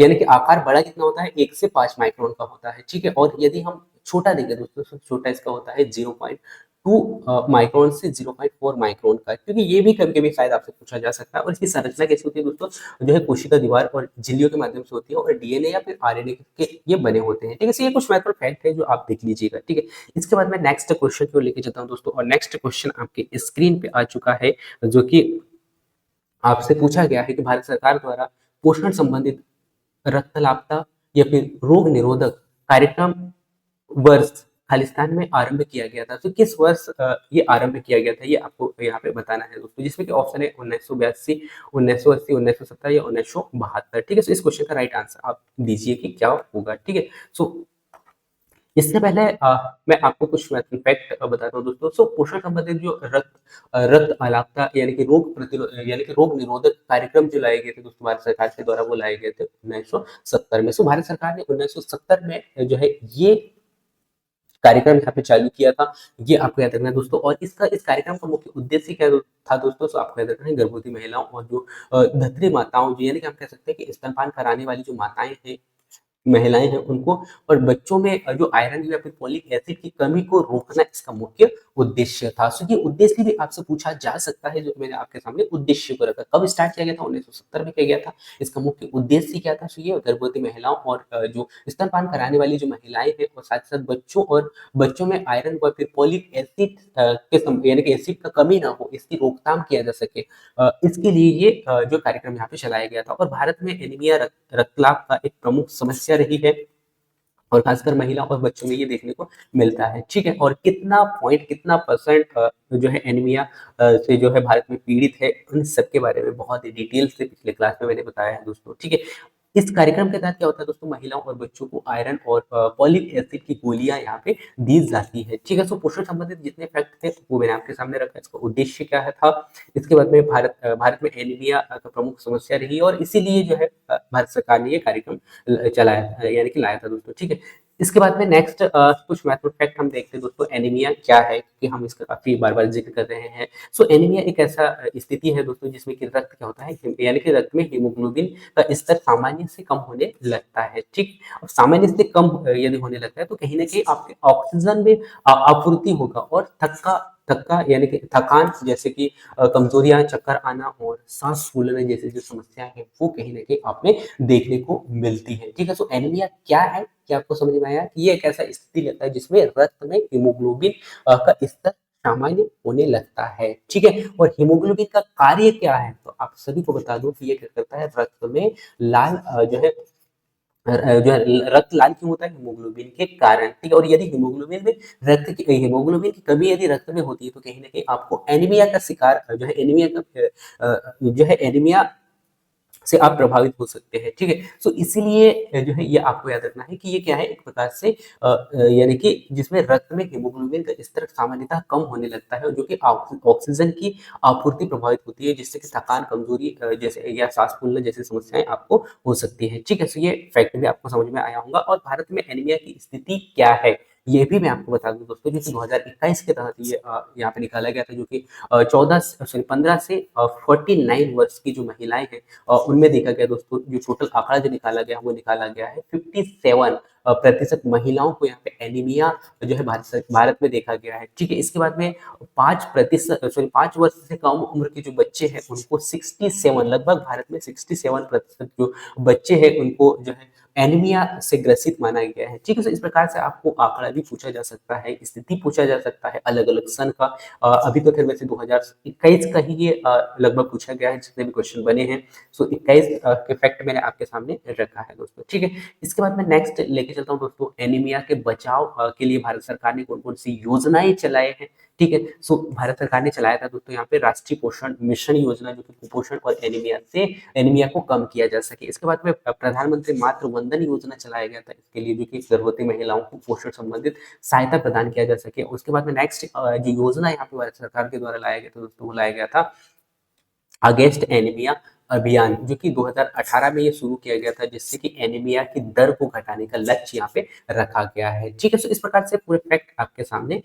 A: यानी कि आकार बड़ा कितना होता है 1 से 5 माइक्रोन का होता है, ठीक है? और यदि हम छोटा देखें दोस्तों, तो छोटा इसका होता है 0.2 माइक्रोन से 0.4 माइक्रोन का, क्योंकि ये भी कभी-कभी शायद आपसे पूछा जा सकता है। और इसकी संरचना कैसी होती है दोस्तों, जो है कोशिका दीवार और झिल्लियों के माध्यम से होती है, और डीएनए या फिर आरएनए के ये बने होते हैं, ठीक है? तो ये कुछ महत्वपूर्ण फैक्ट है जो आप देख लीजिएगा, ठीक है? इसके बाद मैं नेक्स्ट क्वेश्चन की ओर लेके चलता हूँ दोस्तों, और नेक्स्ट क्वेश्चन आपके स्क्रीन पे आ चुका है, जो कि आपसे पूछा गया है कि भारत सरकार द्वारा पोषण संबंधित रक्त लापता या फिर रोग निरोधक कार्यक्रम वर्ष खालिस्तान में आरंभ किया गया था। तो किस वर्ष ये आरंभ किया गया था, ये आपको यहाँ पे बताना है दोस्तों, जिसमें कि ऑप्शन है 1982, 1980, 1970 या 1972, ठीक है? सो इस क्वेश्चन का राइट आंसर आप दीजिए कि क्या होगा, ठीक है? सो इससे पहले मैं आपको कुछ फैक्ट बताता हूँ दोस्तों। सो पोषण संबंधित जो रक्त अलापता यानी कि यानी कि रोग निरोधक कार्यक्रम जो लाए गए थे दोस्तों भारत सरकार के द्वारा, वो लाए गए थे 1970 में। सो भारत सरकार ने 1970 में जो है ये कार्यक्रम यहाँ पे चालू किया था, ये आपको याद रखना है दोस्तों। और इस कार्यक्रम का मुख्य उद्देश्य क्या था दोस्तों, सो आपको याद रखना है गर्भवती महिलाओं और जो धत्री माताओं, जो यानी कि हम कह सकते हैं कि स्तनपान कराने वाली जो माताएं हैं, महिलाएं हैं, उनको और बच्चों में जो आयरन या फिर फोलिक एसिड की कमी को रोकना इसका मुख्य उद्देश्य था। सो ये उद्देश्य भी आपसे पूछा जा सकता है, जो मैंने आपके सामने उद्देश्य को रखा। कब स्टार्ट किया गया था? 1970 में किया गया था। इसका मुख्य उद्देश्य क्या था? सो ये गर्भवती महिलाओं और जो स्तनपान कराने वाली जो महिलाएं हैं, और साथ साथ बच्चों में आयरन व फिर फोलिक एसिड यानी कि एसिड का कमी ना हो, इसकी रोकथाम किया जा सके, इसके लिए ये जो कार्यक्रम यहाँ पे चलाया गया था। और भारत में एनीमिया रक्तलाप का एक प्रमुख समस्या रही है, और खासकर महिला और बच्चों में ये देखने को मिलता है, ठीक है? और कितना परसेंट जो है एनीमिया से जो है भारत में पीड़ित है, उन सब के बारे में बहुत ही डिटेल से पिछले क्लास में मैंने बताया है दोस्तों, ठीक है? इस कार्यक्रम के तहत क्या होता है दोस्तों, महिलाओं और बच्चों को आयरन और फॉलिक एसिड की गोलियां यहाँ पे दी जाती है, ठीक है? सो पोषण संबंधित जितने फैक्ट थे वो मैंने आपके सामने रखा। इसका उद्देश्य क्या है था, इसके बाद में भारत में एनीमिया का प्रमुख समस्या रही, और इसीलिए जो है भारत सरकार ने ये कार्यक्रम चलाया था, यानी कि लाया था दोस्तों, ठीक है? इसके बाद में नेक्स्ट कुछ महत्वपूर्ण फैक्ट हम देखते हैं दोस्तों, एनीमिया क्या है, क्योंकि हम इसका काफी बार-बार जिक्र कर रहे हैं। सो एनीमिया एक ऐसा स्थिति है दोस्तों, जिसमें कि रक्त क्या होता है, यानी कि रक्त में हीमोग्लोबिन का स्तर सामान्य से कम होने लगता है, ठीक? और सामान्य से कम यदि होने लगता है, तो कहीं न कहीं आपके ऑक्सीजन में आपूर्ति होगा, और थक्का थक्का यानी कि थकान, जैसे कि कमजोरियाँ, चक्कर आना और सांस फूलने जैसी जो समस्याएँ हैं, वो कहीं न कहीं आप में देखने को मिलती है, ठीक है? सो एनीमिया क्या है? क्या आपको समझ में आया? ये एक ऐसा स्थिति रहता है जिसमें रक्त में हीमोग्लोबिन का स्तर सामान्य होने लगता है, ठीक है? और हीमोग्लोबिन का कार्य क्या है? तो आप सभी को बता दूं कि ये क्या करता है, रक्त में लाल जो है रक्त लाल क्यों होता है? हीमोग्लोबिन के कारण, ठीक है? और यदि हीमोग्लोबिन की कमी यदि रक्त में होती है, तो कहीं न कहीं आपको एनीमिया का शिकार जो है एनीमिया से आप प्रभावित हो सकते हैं, ठीक है? सो इसीलिए जो है ये आपको याद रखना है कि ये क्या है, एक प्रकार से यानी कि जिसमें रक्त में हीमोग्लोबिन का स्तर सामान्यतः कम होने लगता है, जो कि ऑक्सीजन की आपूर्ति प्रभावित होती है, जिससे कि थकान, कमजोरी जैसे या सांस फूलना जैसी समस्याएं आपको हो सकती है, ठीक है? सो ये फैक्ट भी आपको समझ में आया होगा। और भारत में एनीमिया की स्थिति क्या है, ये भी मैं आपको बता दूं दोस्तों, जो कि 2021 के तहत ये यहाँ पे निकाला गया था, जो कि 15 से 49 वर्ष की जो महिलाएं हैं, उनमें देखा गया दोस्तों, जो टोटल आंकड़ा जो निकाला गया, वो निकाला गया है 57 प्रतिशत महिलाओं को यहाँ पे एनीमिया जो है भारत में देखा गया है, ठीक है? इसके बाद में 5 वर्ष से कम उम्र के जो बच्चे हैं, उनको 67, लगभग भारत में 67% जो बच्चे हैं, उनको जो है एनीमिया से ग्रसित माना गया है। ठीक है, तो इस प्रकार से आपको आंकड़ा भी पूछा जा सकता है, स्थिति पूछा जा सकता है अलग-अलग सन का। अभी तो खैर वैसे 2021 का ही ये लगभग पूछा गया है जितने भी क्वेश्चन बने हैं। सो 21 के फैक्ट मैंने आपके सामने रखा है दोस्तों, ठीक है। इसके बाद मैं नेक्स्ट लेके चलता हूँ दोस्तों, एनीमिया के बचाव के लिए भारत सरकार ने कौन-कौन सी योजनाएँ चलाए हैं, ठीक है। सो भारत सरकार ने चलाया था दोस्तों यहाँ पे राष्ट्रीय पोषण मिशन योजना, जो कि कुपोषण और एनीमिया को कम किया जा सके। इसके बाद में प्रधानमंत्री मातृ वंदन योजना चलाया गया था इसके लिए, जो कि गर्भवती महिलाओं को पोषण संबंधित सहायता प्रदान किया जा सके। उसके बाद में नेक्स्ट जो योजना यहाँ पे भारत सरकार के द्वारा लाया गया था दोस्तों, वो लाया गया था अगेंस्ट एनीमिया अभियान, जो कि 2018 में ये शुरू किया गया था, जिससे कि एनीमिया की दर को घटाने का लक्ष्य यहाँ पे रखा गया है। ठीक है, तो इस प्रकार से पूरे फैक्ट आपके सामने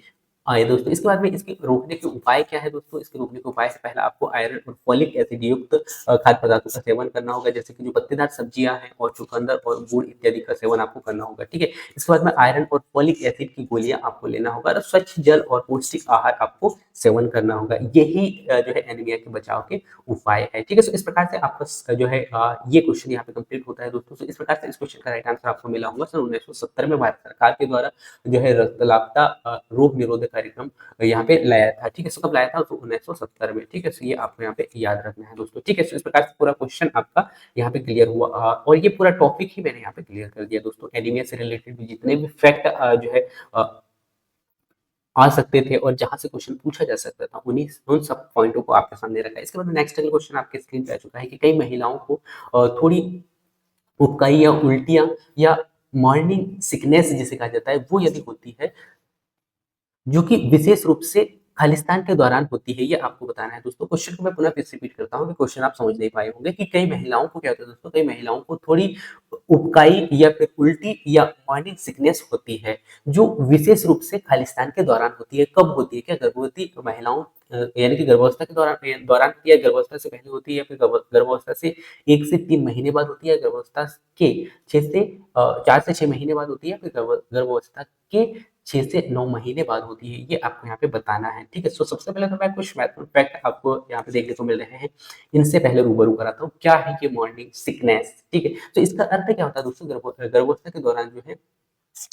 A: आए दोस्तों। इसके बाद में इसके रोकने के उपाय क्या है दोस्तों? इसके रोकने के उपाय से पहला आपको आयरन और फोलिक एसिड युक्त खाद्य पदार्थों का सेवन करना होगा, जैसे कि जो पत्तेदार सब्जियां हैं और चुकंदर और गुड़ इत्यादि का सेवन आपको करना होगा, ठीक है। इसके बाद में आयरन और फोलिक एसिड की गोलियां आपको लेना होगा और स्वच्छ जल और पौष्टिक आहार आपको सेवन करना होगा। यही जो है एनीमिया के बचाव के उपाय है, ठीक है। सो इस प्रकार से आपका जो है ये क्वेश्चन यहाँ पे कंप्लीट होता है दोस्तों। तो इस प्रकार से इस क्वेश्चन का राइट आंसर आपको मिला होगा सन 1970 में भारत सरकार के द्वारा जो है रक्तलापता रोग निरोधक कार्यक्रम यहाँ पे लाया था, ठीक है। सो कब लाया था? तो 1970 में, ठीक है। सो ये आपको यहाँ पे याद रखना है दोस्तों, ठीक है। सो इस प्रकार से पूरा क्वेश्चन आपका यहाँ पे क्लियर हुआ और ये पूरा टॉपिक ही मैंने यहाँ पे क्लियर कर दिया दोस्तों। एनीमिया से रिलेटेड भी जितने भी फैक्ट जो है आ सकते थे और जहाँ से क्वेश्चन पूछा जा सकता था, उन सब पॉइंटों को आपके सामने रखा है। इसके बाद नेक्स्ट अगला क्वेश्चन आपके स्क्रीन पे आ चुका है कि कई महिलाओं को थोड़ी उबकाई या उल्टियाँ या मॉर्निंग सिकनेस जिसे कहा जाता है, वो यदि होती है, जो कि विशेष रूप से खालिस्तान के दौरान होती है, ये आपको बताना है दोस्तों। क्वेश्चन को मैं पुनः फिर से रिपीट करता हूँ कि क्वेश्चन आप समझ नहीं पाए होंगे कि कई महिलाओं को क्या होता है दोस्तों, कई महिलाओं को थोड़ी उबकाई या फिर उल्टी या मॉर्निंग सिकनेस होती है, जो विशेष रूप से खालिस्तान के दौरान होती है। कब होती है? क्या गर्भवती महिलाओं यानी कि गर्भावस्था के दौरान होती है, गर्भावस्था से पहले होती है, या फिर गर्भावस्था से 1 से 3 महीने बाद होती है, गर्भावस्था के 4 से 6 महीने बाद होती है, या फिर गर्भावस्था के 6 से 9 महीने बाद होती है, ये आपको यहाँ पे बताना है, ठीक है। सो सबसे पहले तो मैं कुछ महत्वपूर्ण फैक्ट आपको यहाँ पे देखने को मिल रहे हैं, इनसे पहले रूबरू कराता हूँ। क्या है ये मॉर्निंग सिकनेस, ठीक है। तो इसका अर्थ क्या होता है दोस्तों? गर्भावस्था के दौरान जो है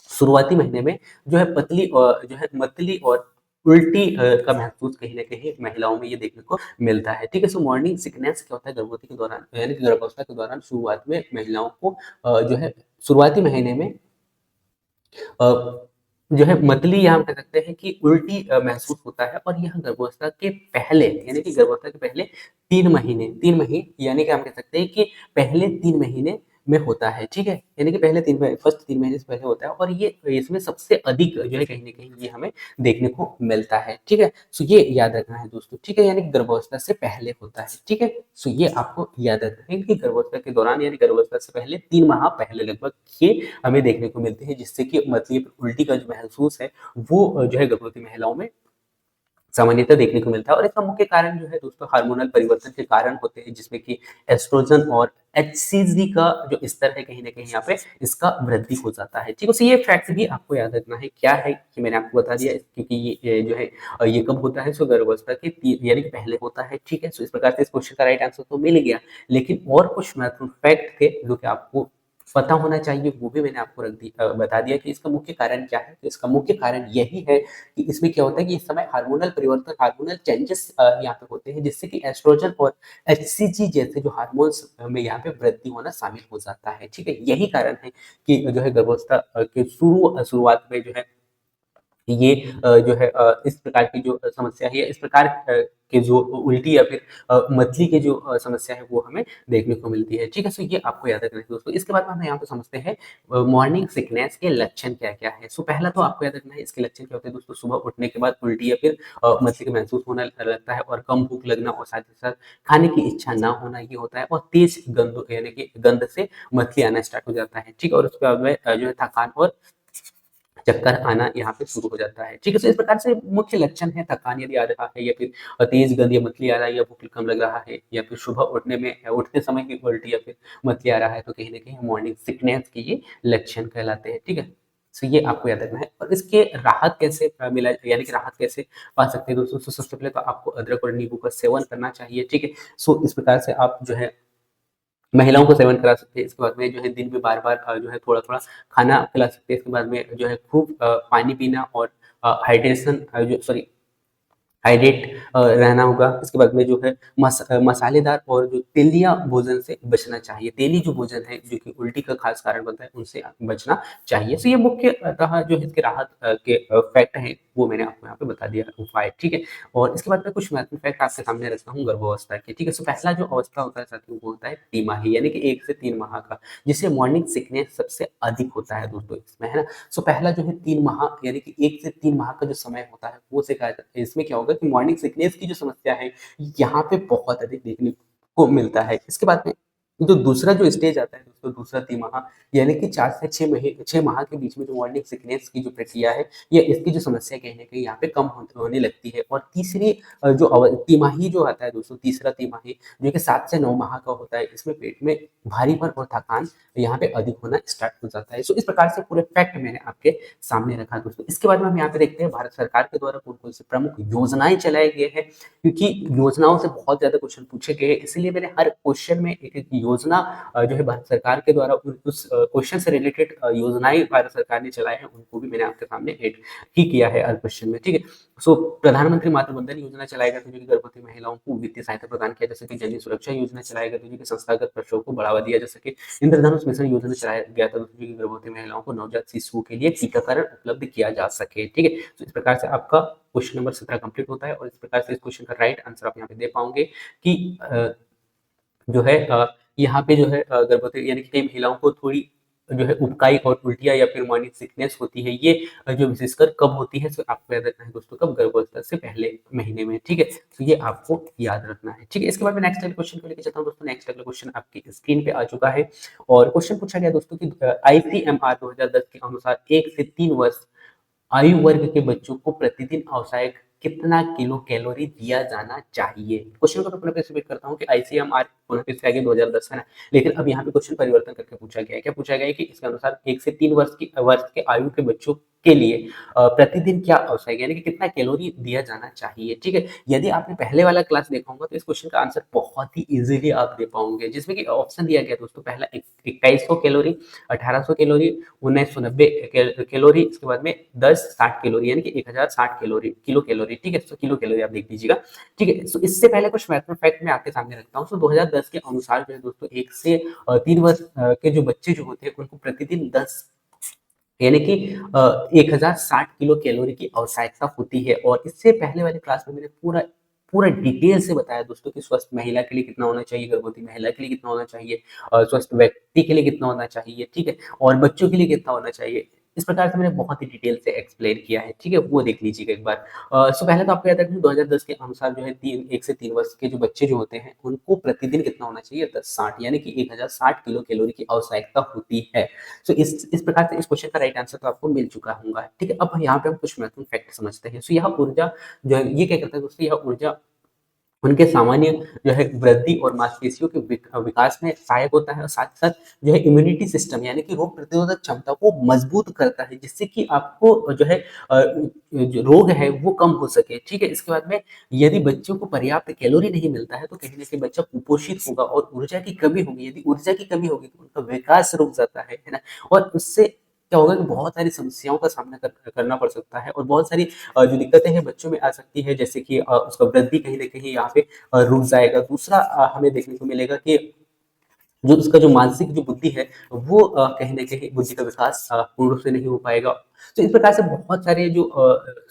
A: शुरुआती महीने में जो है पतली जो है मतली और उल्टी का महसूस कहीं न कहीं महिलाओं में ये देखने को मिलता है, ठीक है। सो मॉर्निंग सिकनेस क्या होता है गर्भवती के दौरान, यानी कि गर्भावस्था के दौरान शुरुआत में महिलाओं को जो है शुरुआती महीने में अ, जो है मतली या हम कह सकते हैं कि उल्टी महसूस होता है, और यह गर्भावस्था के पहले यानी कि गर्भावस्था के पहले 3 महीने यानी कि हम कह सकते हैं कि पहले 3 महीने में होता है, ठीक है? यानी कि पहले 3 महीने फर्स्ट 3 महीने से पहले होता है, और ये इसमें सबसे अधिक जो है कहीं न कहीं ये हमें देखने को मिलता है, ठीक है? सो ये याद रखना है दोस्तों, ठीक है? यानी कि गर्भावस्था से पहले होता है, ठीक है? सो ये आपको याद रखना है कि गर्भावस्था के दौरान यानी गर्भावस्था से पहले 3 माह पहले लगभग ये हमें देखने को मिलते हैं, जिससे कि मतलब उल्टी का जो महसूस है वो जो है गर्भवती महिलाओं में सामान्यतः देखने को मिलता है। और इसका मुख्य कारण जो है दोस्तों हार्मोनल परिवर्तन के कारण होते हैं, जिसमें कि एस्ट्रोजन और एचसीजी का जो स्तर है कहीं न कहीं यहाँ पे इसका वृद्धि हो जाता है। ठीक है? तो ये फैक्ट भी आपको याद रखना है। क्या है कि मैंने आपको बता दिया, क्योंकि ये जो है ये कब होता है? सो गर्भावस्था के यानी कि पहले होता है। ठीक है? सो इस प्रकार से इस क्वेश्चन का राइट आंसर तो मिल गया, लेकिन और कुछ महत्वपूर्ण फैक्ट थे जो कि आपको पता होना चाहिए, वो भी मैंने आपको बता दिया कि इसका मुख्य कारण क्या है। तो इसका मुख्य कारण यही है कि इसमें क्या होता है कि इस समय हार्मोनल परिवर्तन, हार्मोनल चेंजेस यहाँ पे होते हैं, जिससे कि एस्ट्रोजन और एचसीजी जैसे जो हार्मोन्स में यहाँ पे वृद्धि होना शामिल हो जाता है। ठीक है? यही कारण है कि जो है गर्भावस्था के शुरुआत में जो है ये जो है इस प्रकार की जो समस्या है, या इस प्रकार के जो उल्टी या फिर मतली की जो समस्या है वो हमें देखने को मिलती है। ठीक है? सो ये आपको याद रखना है दोस्तों। इसके बाद में हम यहाँ पे समझते हैं मॉर्निंग सिकनेस के लक्षण क्या-क्या है। सो पहला तो आपको याद रखना है इसके लक्षण क्या होते हैं दोस्तों, सुबह उठने के बाद उल्टी या फिर मतली का महसूस होना लगता है, और कम भूख लगना, और साथ ही साथ खाने की इच्छा ना होना ये होता है, और तेज गंध यानी कि गंध से मतली आना स्टार्ट हो जाता है। ठीक है? और उसके बाद में जो है थकान और चक्कर आना यहाँ पे शुरू हो जाता है। ठीक है? तो इस प्रकार से मुख्य लक्षण है, थकान यदि आ रहा है, या फिर तेज गंध या मतली आ रहा है, या भूख कम लग रहा है, या फिर सुबह उठते समय की उल्टी या फिर मतली आ रहा है, तो कहीं न कहीं मॉर्निंग सिकनेस के ये लक्षण कहलाते हैं। ठीक है? तो ये आपको याद रखना है। और इसके राहत कैसे मिला, यानी कि राहत कैसे पा सकते हैं दोस्तों? तो सबसे पहले तो आपको अदरक और नींबू का सेवन करना चाहिए। ठीक है? सो इस प्रकार से आप जो है महिलाओं को सेवन करा सकते हैं। इसके बाद में जो है दिन में बार-बार जो है थोड़ा-थोड़ा खाना खिला सकते हैं। इसके बाद में जो है खूब पानी पीना और हाइड्रेशन जो सॉरी हाइड्रेट रहना होगा। इसके बाद में जो है मसालेदार और जो तेलिया भोजन से बचना चाहिए। तेली जो भोजन है, जो कि उल्टी का ख़ास कारण बनता है, उनसे बचना चाहिए। तो ये मुख्यतः जो इसके राहत के फैक्ट हैं, वो मैंने आपको यहाँ पे बता दिया उपाय, ठीक है? और इसके बाद में कुछ महत्वपूर्ण फैक्ट आपके सामने रखता हूँ गर्भावस्था के, ठीक है? सो पहला जो अवस्था होता है साथियों, वो होता है तिमाही, यानी कि 1 से 3 माह का, जिससे मॉर्निंग सिकनेस सबसे अधिक होता है दोस्तों इसमें, है ना? सो पहला जो है 3 माह यानी कि 1 से 3 माह का जो समय होता है, वो सिखाया जाता है। इसमें क्या होगा कि मॉर्निंग सिकनेस की जो समस्या है, यहाँ पे बहुत अधिक देखने को मिलता है। इसके बाद में जो दूसरा जो स्टेज आता है दोस्तों, दूसरा तिमाही, यानी कि 4 से 6 माह के बीच में जो मॉर्निंग सिकनेस की जो प्रक्रिया है, या इसकी जो समस्या कहीं न कहीं यहाँ पे कम होने लगती है। और तीसरी जो तिमाही जो आता है दोस्तों, तीसरा तिमाही, जो कि 7 से 9 माह का होता है, इसमें पेट में भारीपन और थकान यहाँ पे अधिक होना स्टार्ट हो जाता है। सो इस प्रकार से पूरे फैक्ट मैंने आपके सामने रखा दोस्तों। इसके बाद में हम यहाँ पे देखते हैं भारत सरकार के द्वारा कौन-कौन सी प्रमुख योजनाएँ चलाए गए हैं, क्योंकि योजनाओं से बहुत ज़्यादा क्वेश्चन पूछे गए हैं, इसीलिए मैंने हर क्वेश्चन में एक-एक योजना जो है भारत सरकार के द्वारा उस क्वेश्चन से रिलेटेड योजनाएँ भारत सरकार ने चलाए हैं, उनको भी मैंने आपके सामने ऐड ही किया है हर क्वेश्चन में, ठीक है? सो प्रधानमंत्री मातृ वंदन योजना चलाया गया था, जो कि गर्भवती महिलाओं को वित्तीय सहायता प्रदान किया जा सके। जननी सुरक्षा योजना चलाया गया था, जो कि संस्थागत प्रसव को बढ़ावा दिया जा सके। इंद्रधनुष मिशन योजना चलाया गया था, जो कि गर्भवती महिलाओं को नवजात शिशुओं के लिए टीकाकरण उपलब्ध किया जा सके, ठीक है? तो इस प्रकार से आपका क्वेश्चन नंबर 17 कंप्लीट होता है, और इस प्रकार से इस क्वेश्चन का राइट आंसर आप यहाँ पे दे पाओगे कि जो है यहाँ पे जो है गर्भवती यानी कि कई महिलाओं को थोड़ी जो है उबकाई और उल्टियाँ या फिर मॉर्निंग सिकनेस होती है, ये जो विशेषकर कब होती है, तो आपको याद रखना है दोस्तों, कब गर्भावस्था से पहले महीने में, ठीक है? तो ये आपको याद रखना है, ठीक है? इसके बाद मैं नेक्स्ट अगले क्वेश्चन को लेके चलता हूँ दोस्तों। नेक्स्ट अगला क्वेश्चन आपकी स्क्रीन पे आ चुका है, और क्वेश्चन पूछा गया दोस्तों कि आईसीएमआर 2010 के अनुसार 1 से 3 वर्ष आयु वर्ग के बच्चों को प्रतिदिन औसत कितना किलो कैलोरी दिया जाना चाहिए? क्वेश्चन को मैं पुनः फिर से रिपीट करता हूँ कि आईसीएमआर पुनः फिर से आगे 2010 है ना, लेकिन अब यहाँ पे क्वेश्चन परिवर्तन करके पूछा गया है। क्या पूछा गया है कि इसके अनुसार 1 से 3 वर्ष के आयु के बच्चों के लिए प्रतिदिन क्या औसत यानी कि कितना कैलोरी दिया जाना चाहिए, ठीक है? यदि आपने पहले वाला क्लास देखा होगा, तो इस क्वेश्चन का आंसर बहुत ही ईज़िली आप दे पाओगे, जिसमें कि ऑप्शन दिया गया दोस्तों, पहला 2100 कैलोरी, 1800 कैलोरी, 1990 कैलोरी, इसके बाद में 1060 कैलोरी, यानी कि 1060 कैलोरी, किलो कैलोरी, ठीक है? तो किलो कैलोरी आप देख लीजिएगा, ठीक है? सो इससे पहले कुछ महत्वपूर्ण फैक्ट मैं आपके सामने रखता हूँ। सो 2010 के अनुसार जो है दोस्तों, 1 से 3 वर्ष के जो बच्चे जो होते हैं, उनको प्रतिदिन 10 यानी कि 1060 किलो कैलोरी की आवश्यकता होती है। और इससे पहले वाली क्लास में मैंने पूरा पूरा डिटेल से बताया दोस्तों कि स्वस्थ महिला के लिए कितना होना चाहिए, गर्भवती महिला के लिए कितना होना चाहिए, स्वस्थ व्यक्ति के लिए कितना होना चाहिए, ठीक है? और बच्चों के लिए कितना होना चाहिए। इस प्रकार से मैंने बहुत ही डिटेल से एक्सप्लेन किया है, ठीक है? वो देख लीजिएगा एक बार। सो पहले तो आपको याद रखना, 2010 के अनुसार जो है 1 से 3 वर्ष के जो बच्चे जो होते हैं, उनको प्रतिदिन कितना होना चाहिए, 1060 यानी कि 1060 किलो कैलोरी की आवश्यकता होती है। सो इस प्रकार से इस क्वेश्चन का राइट आंसर तो आपको मिल चुका होगा, ठीक है? अब यहाँ पे हम कुछ महत्वपूर्ण फैक्ट समझते हैं। सो यह ऊर्जा जो है, ये क्या करता है दोस्तों, यह ऊर्जा उनके सामान्य जो है वृद्धि और मांसपेशियों के विकास में सहायक होता है, और साथ-साथ जो है इम्यूनिटी सिस्टम यानी कि रोग प्रतिरोधक क्षमता को मजबूत करता है, जिससे कि आपको जो है जो रोग है वो कम हो सके, ठीक है? इसके बाद में यदि बच्चों को पर्याप्त कैलोरी नहीं मिलता है, तो कहीं न कहीं बच्चा कुपोषित होगा और ऊर्जा की कमी होगी। यदि ऊर्जा की कमी होगी, तो उनका विकास रुक जाता है ना? और उससे क्या होगा कि बहुत सारी समस्याओं का सामना करना पड़ सकता है, और बहुत सारी जो दिक्कतें हैं बच्चों में आ सकती है, जैसे कि उसका वृद्धि कहीं न कहीं यहाँ पे रुक जाएगा। दूसरा हमें देखने को मिलेगा कि जो उसका जो मानसिक जो बुद्धि है, वो कहीं न कहीं बुद्धि का विकास पूर्ण रूप से नहीं हो पाएगा। तो इस प्रकार से बहुत सारे जो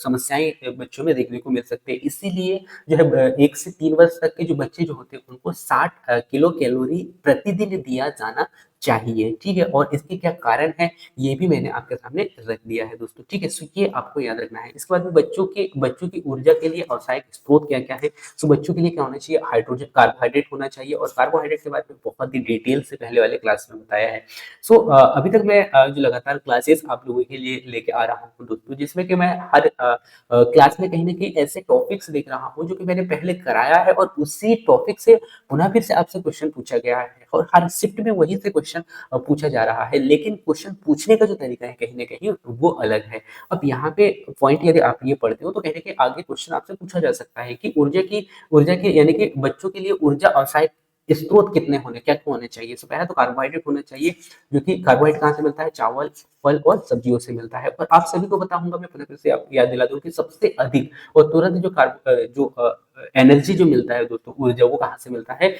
A: समस्याएँ बच्चों में देखने को मिल सकते हैं। इसीलिए जो है 1 से 3 वर्ष तक के जो बच्चे जो होते हैं, उनको 60 किलो कैलोरी प्रतिदिन दिया जाना चाहिए, ठीक है? और इसके क्या कारण हैं, ये भी मैंने आपके सामने रख दिया है दोस्तों, ठीक है? सो ये आपको याद रखना है। इसके बाद में बच्चों की ऊर्जा के लिए आवश्यक स्रोत क्या-क्या है? सो बच्चों के लिए क्या होना चाहिए, हाइड्रोजन कार्बोहाइड्रेट होना चाहिए, और कार्बोहाइड्रेट के बारे में बहुत ही डिटेल से पहले वाले क्लास में बताया है। सो अभी तक मैं जो लगातार क्लासेस आप लोगों के लिए लेके आ रहा हूँ दोस्तों, जिसमें कि मैं हर क्लास में कहीं न कहीं ऐसे टॉपिक्स देख रहा हूँ, जो कि मैंने पहले कराया है, और उसी टॉपिक से पुनः फिर से आपसे क्वेश्चन पूछा गया है, और हर शिफ्ट में वहीं से क्वेश्चन पूछा जा रहा है, लेकिन क्वेश्चन पूछने का जो तरीका है कहीं न कहीं वो अलग है। अब यहाँ पे पॉइंट यदि आप ये पढ़ते हो, तो कहीं न कहीं आगे क्वेश्चन आपसे पूछा जा सकता है कि ऊर्जा की यानी कि बच्चों के लिए ऊर्जा आवश्यक स्रोत कितने होने क्या क्या होने चाहिए। तो पहला तो कार्बोहाइड्रेट होना चाहिए, जो कि कार्बोहाइड्रेट कहाँ से मिलता है, चावल, फल और सब्जियों से मिलता है। और आप सभी को पता होगा, मैं पुनः फिर से आपको याद दिला दूं कि सबसे अधिक और तुरंत जो एनर्जी जो मिलता है दोस्तों, ऊर्जा, वो कहाँ से मिलता है,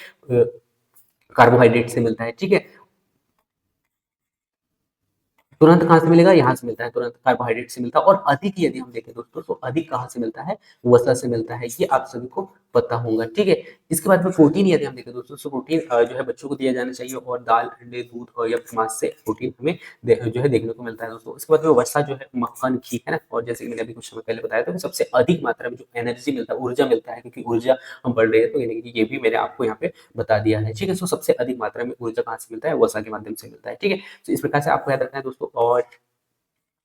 A: कार्बोहाइड्रेट से मिलता है। ठीक है, तुरंत कहाँ से मिलेगा, यहाँ से मिलता है, तुरंत कार्बोहाइड्रेट से मिलता है। और अधिक यदि हम देखें दोस्तों, तो अधिक कहाँ से मिलता है, वसा से मिलता है। ये आप सभी को पता होगा। ठीक है, इसके बाद में प्रोटीन यदि हम देखें दोस्तों, तो प्रोटीन जो है बच्चों को दिया जाना चाहिए, और दाल, अंडे, दूध और या मांस से प्रोटीन हमें जो है देखने को मिलता है दोस्तों। इसके बाद में वसा जो है, मक्खन, घी, है ना। और जैसे कि मैंने अभी कुछ समय पहले बताया था कि सबसे अधिक मात्रा में जो एनर्जी मिलता है, ऊर्जा मिलता है, क्योंकि ऊर्जा हम पढ़ रहे हैं, तो यानी कि ये भी मैंने आपको यहाँ पे बता दिया है। ठीक है, तो सबसे अधिक मात्रा में ऊर्जा कहाँ से मिलता है, वसा के माध्यम से मिलता है। ठीक है, तो इस प्रकार से आपको याद रखना है दोस्तों। और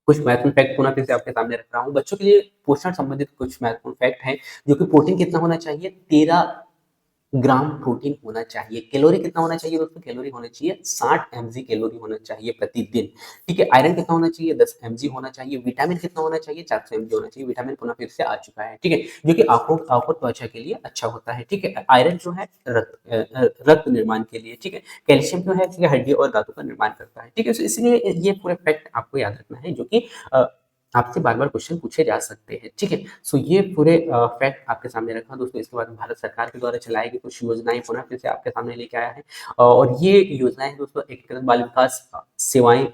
A: कुछ महत्वपूर्ण फैक्ट पुनः फिर से आपके सामने रख रहा हूँ। बच्चों के लिए पोषण संबंधित कुछ महत्वपूर्ण फैक्ट हैं, जो कि प्रोटीन कितना होना चाहिए, 13 ग्राम प्रोटीन होना चाहिए। कैलोरी कितना होना चाहिए दोस्तों, कैलोरी होना चाहिए 60 mg कैलोरी होना चाहिए प्रतिदिन। ठीक है, आयरन कितना होना चाहिए, 10 mg होना चाहिए। विटामिन कितना होना चाहिए, 400 mg होना चाहिए। विटामिन पुनः फिर से आ चुका है। ठीक है, जो कि आंखों आंखों त्वचा के लिए अच्छा होता है। ठीक है, आयरन जो है रक्त निर्माण के लिए। ठीक है, कैल्शियम जो है कि हड्डी और दांतों का निर्माण करता है। ठीक है, तो इसलिए ये पूरे फैक्ट आपको याद रखना है, जो कि अ, आपसे बार बार क्वेश्चन पूछे जा सकते हैं। ठीक है, सो ये पूरे फैक्ट आपके सामने रखा दोस्तों। इसके बाद भारत सरकार के द्वारा चलाई गई कुछ योजनाएं पुनः फिर से आपके सामने लेके आया है। और ये योजनाएं दोस्तों, एकीकृत बाल विकास सेवाएं,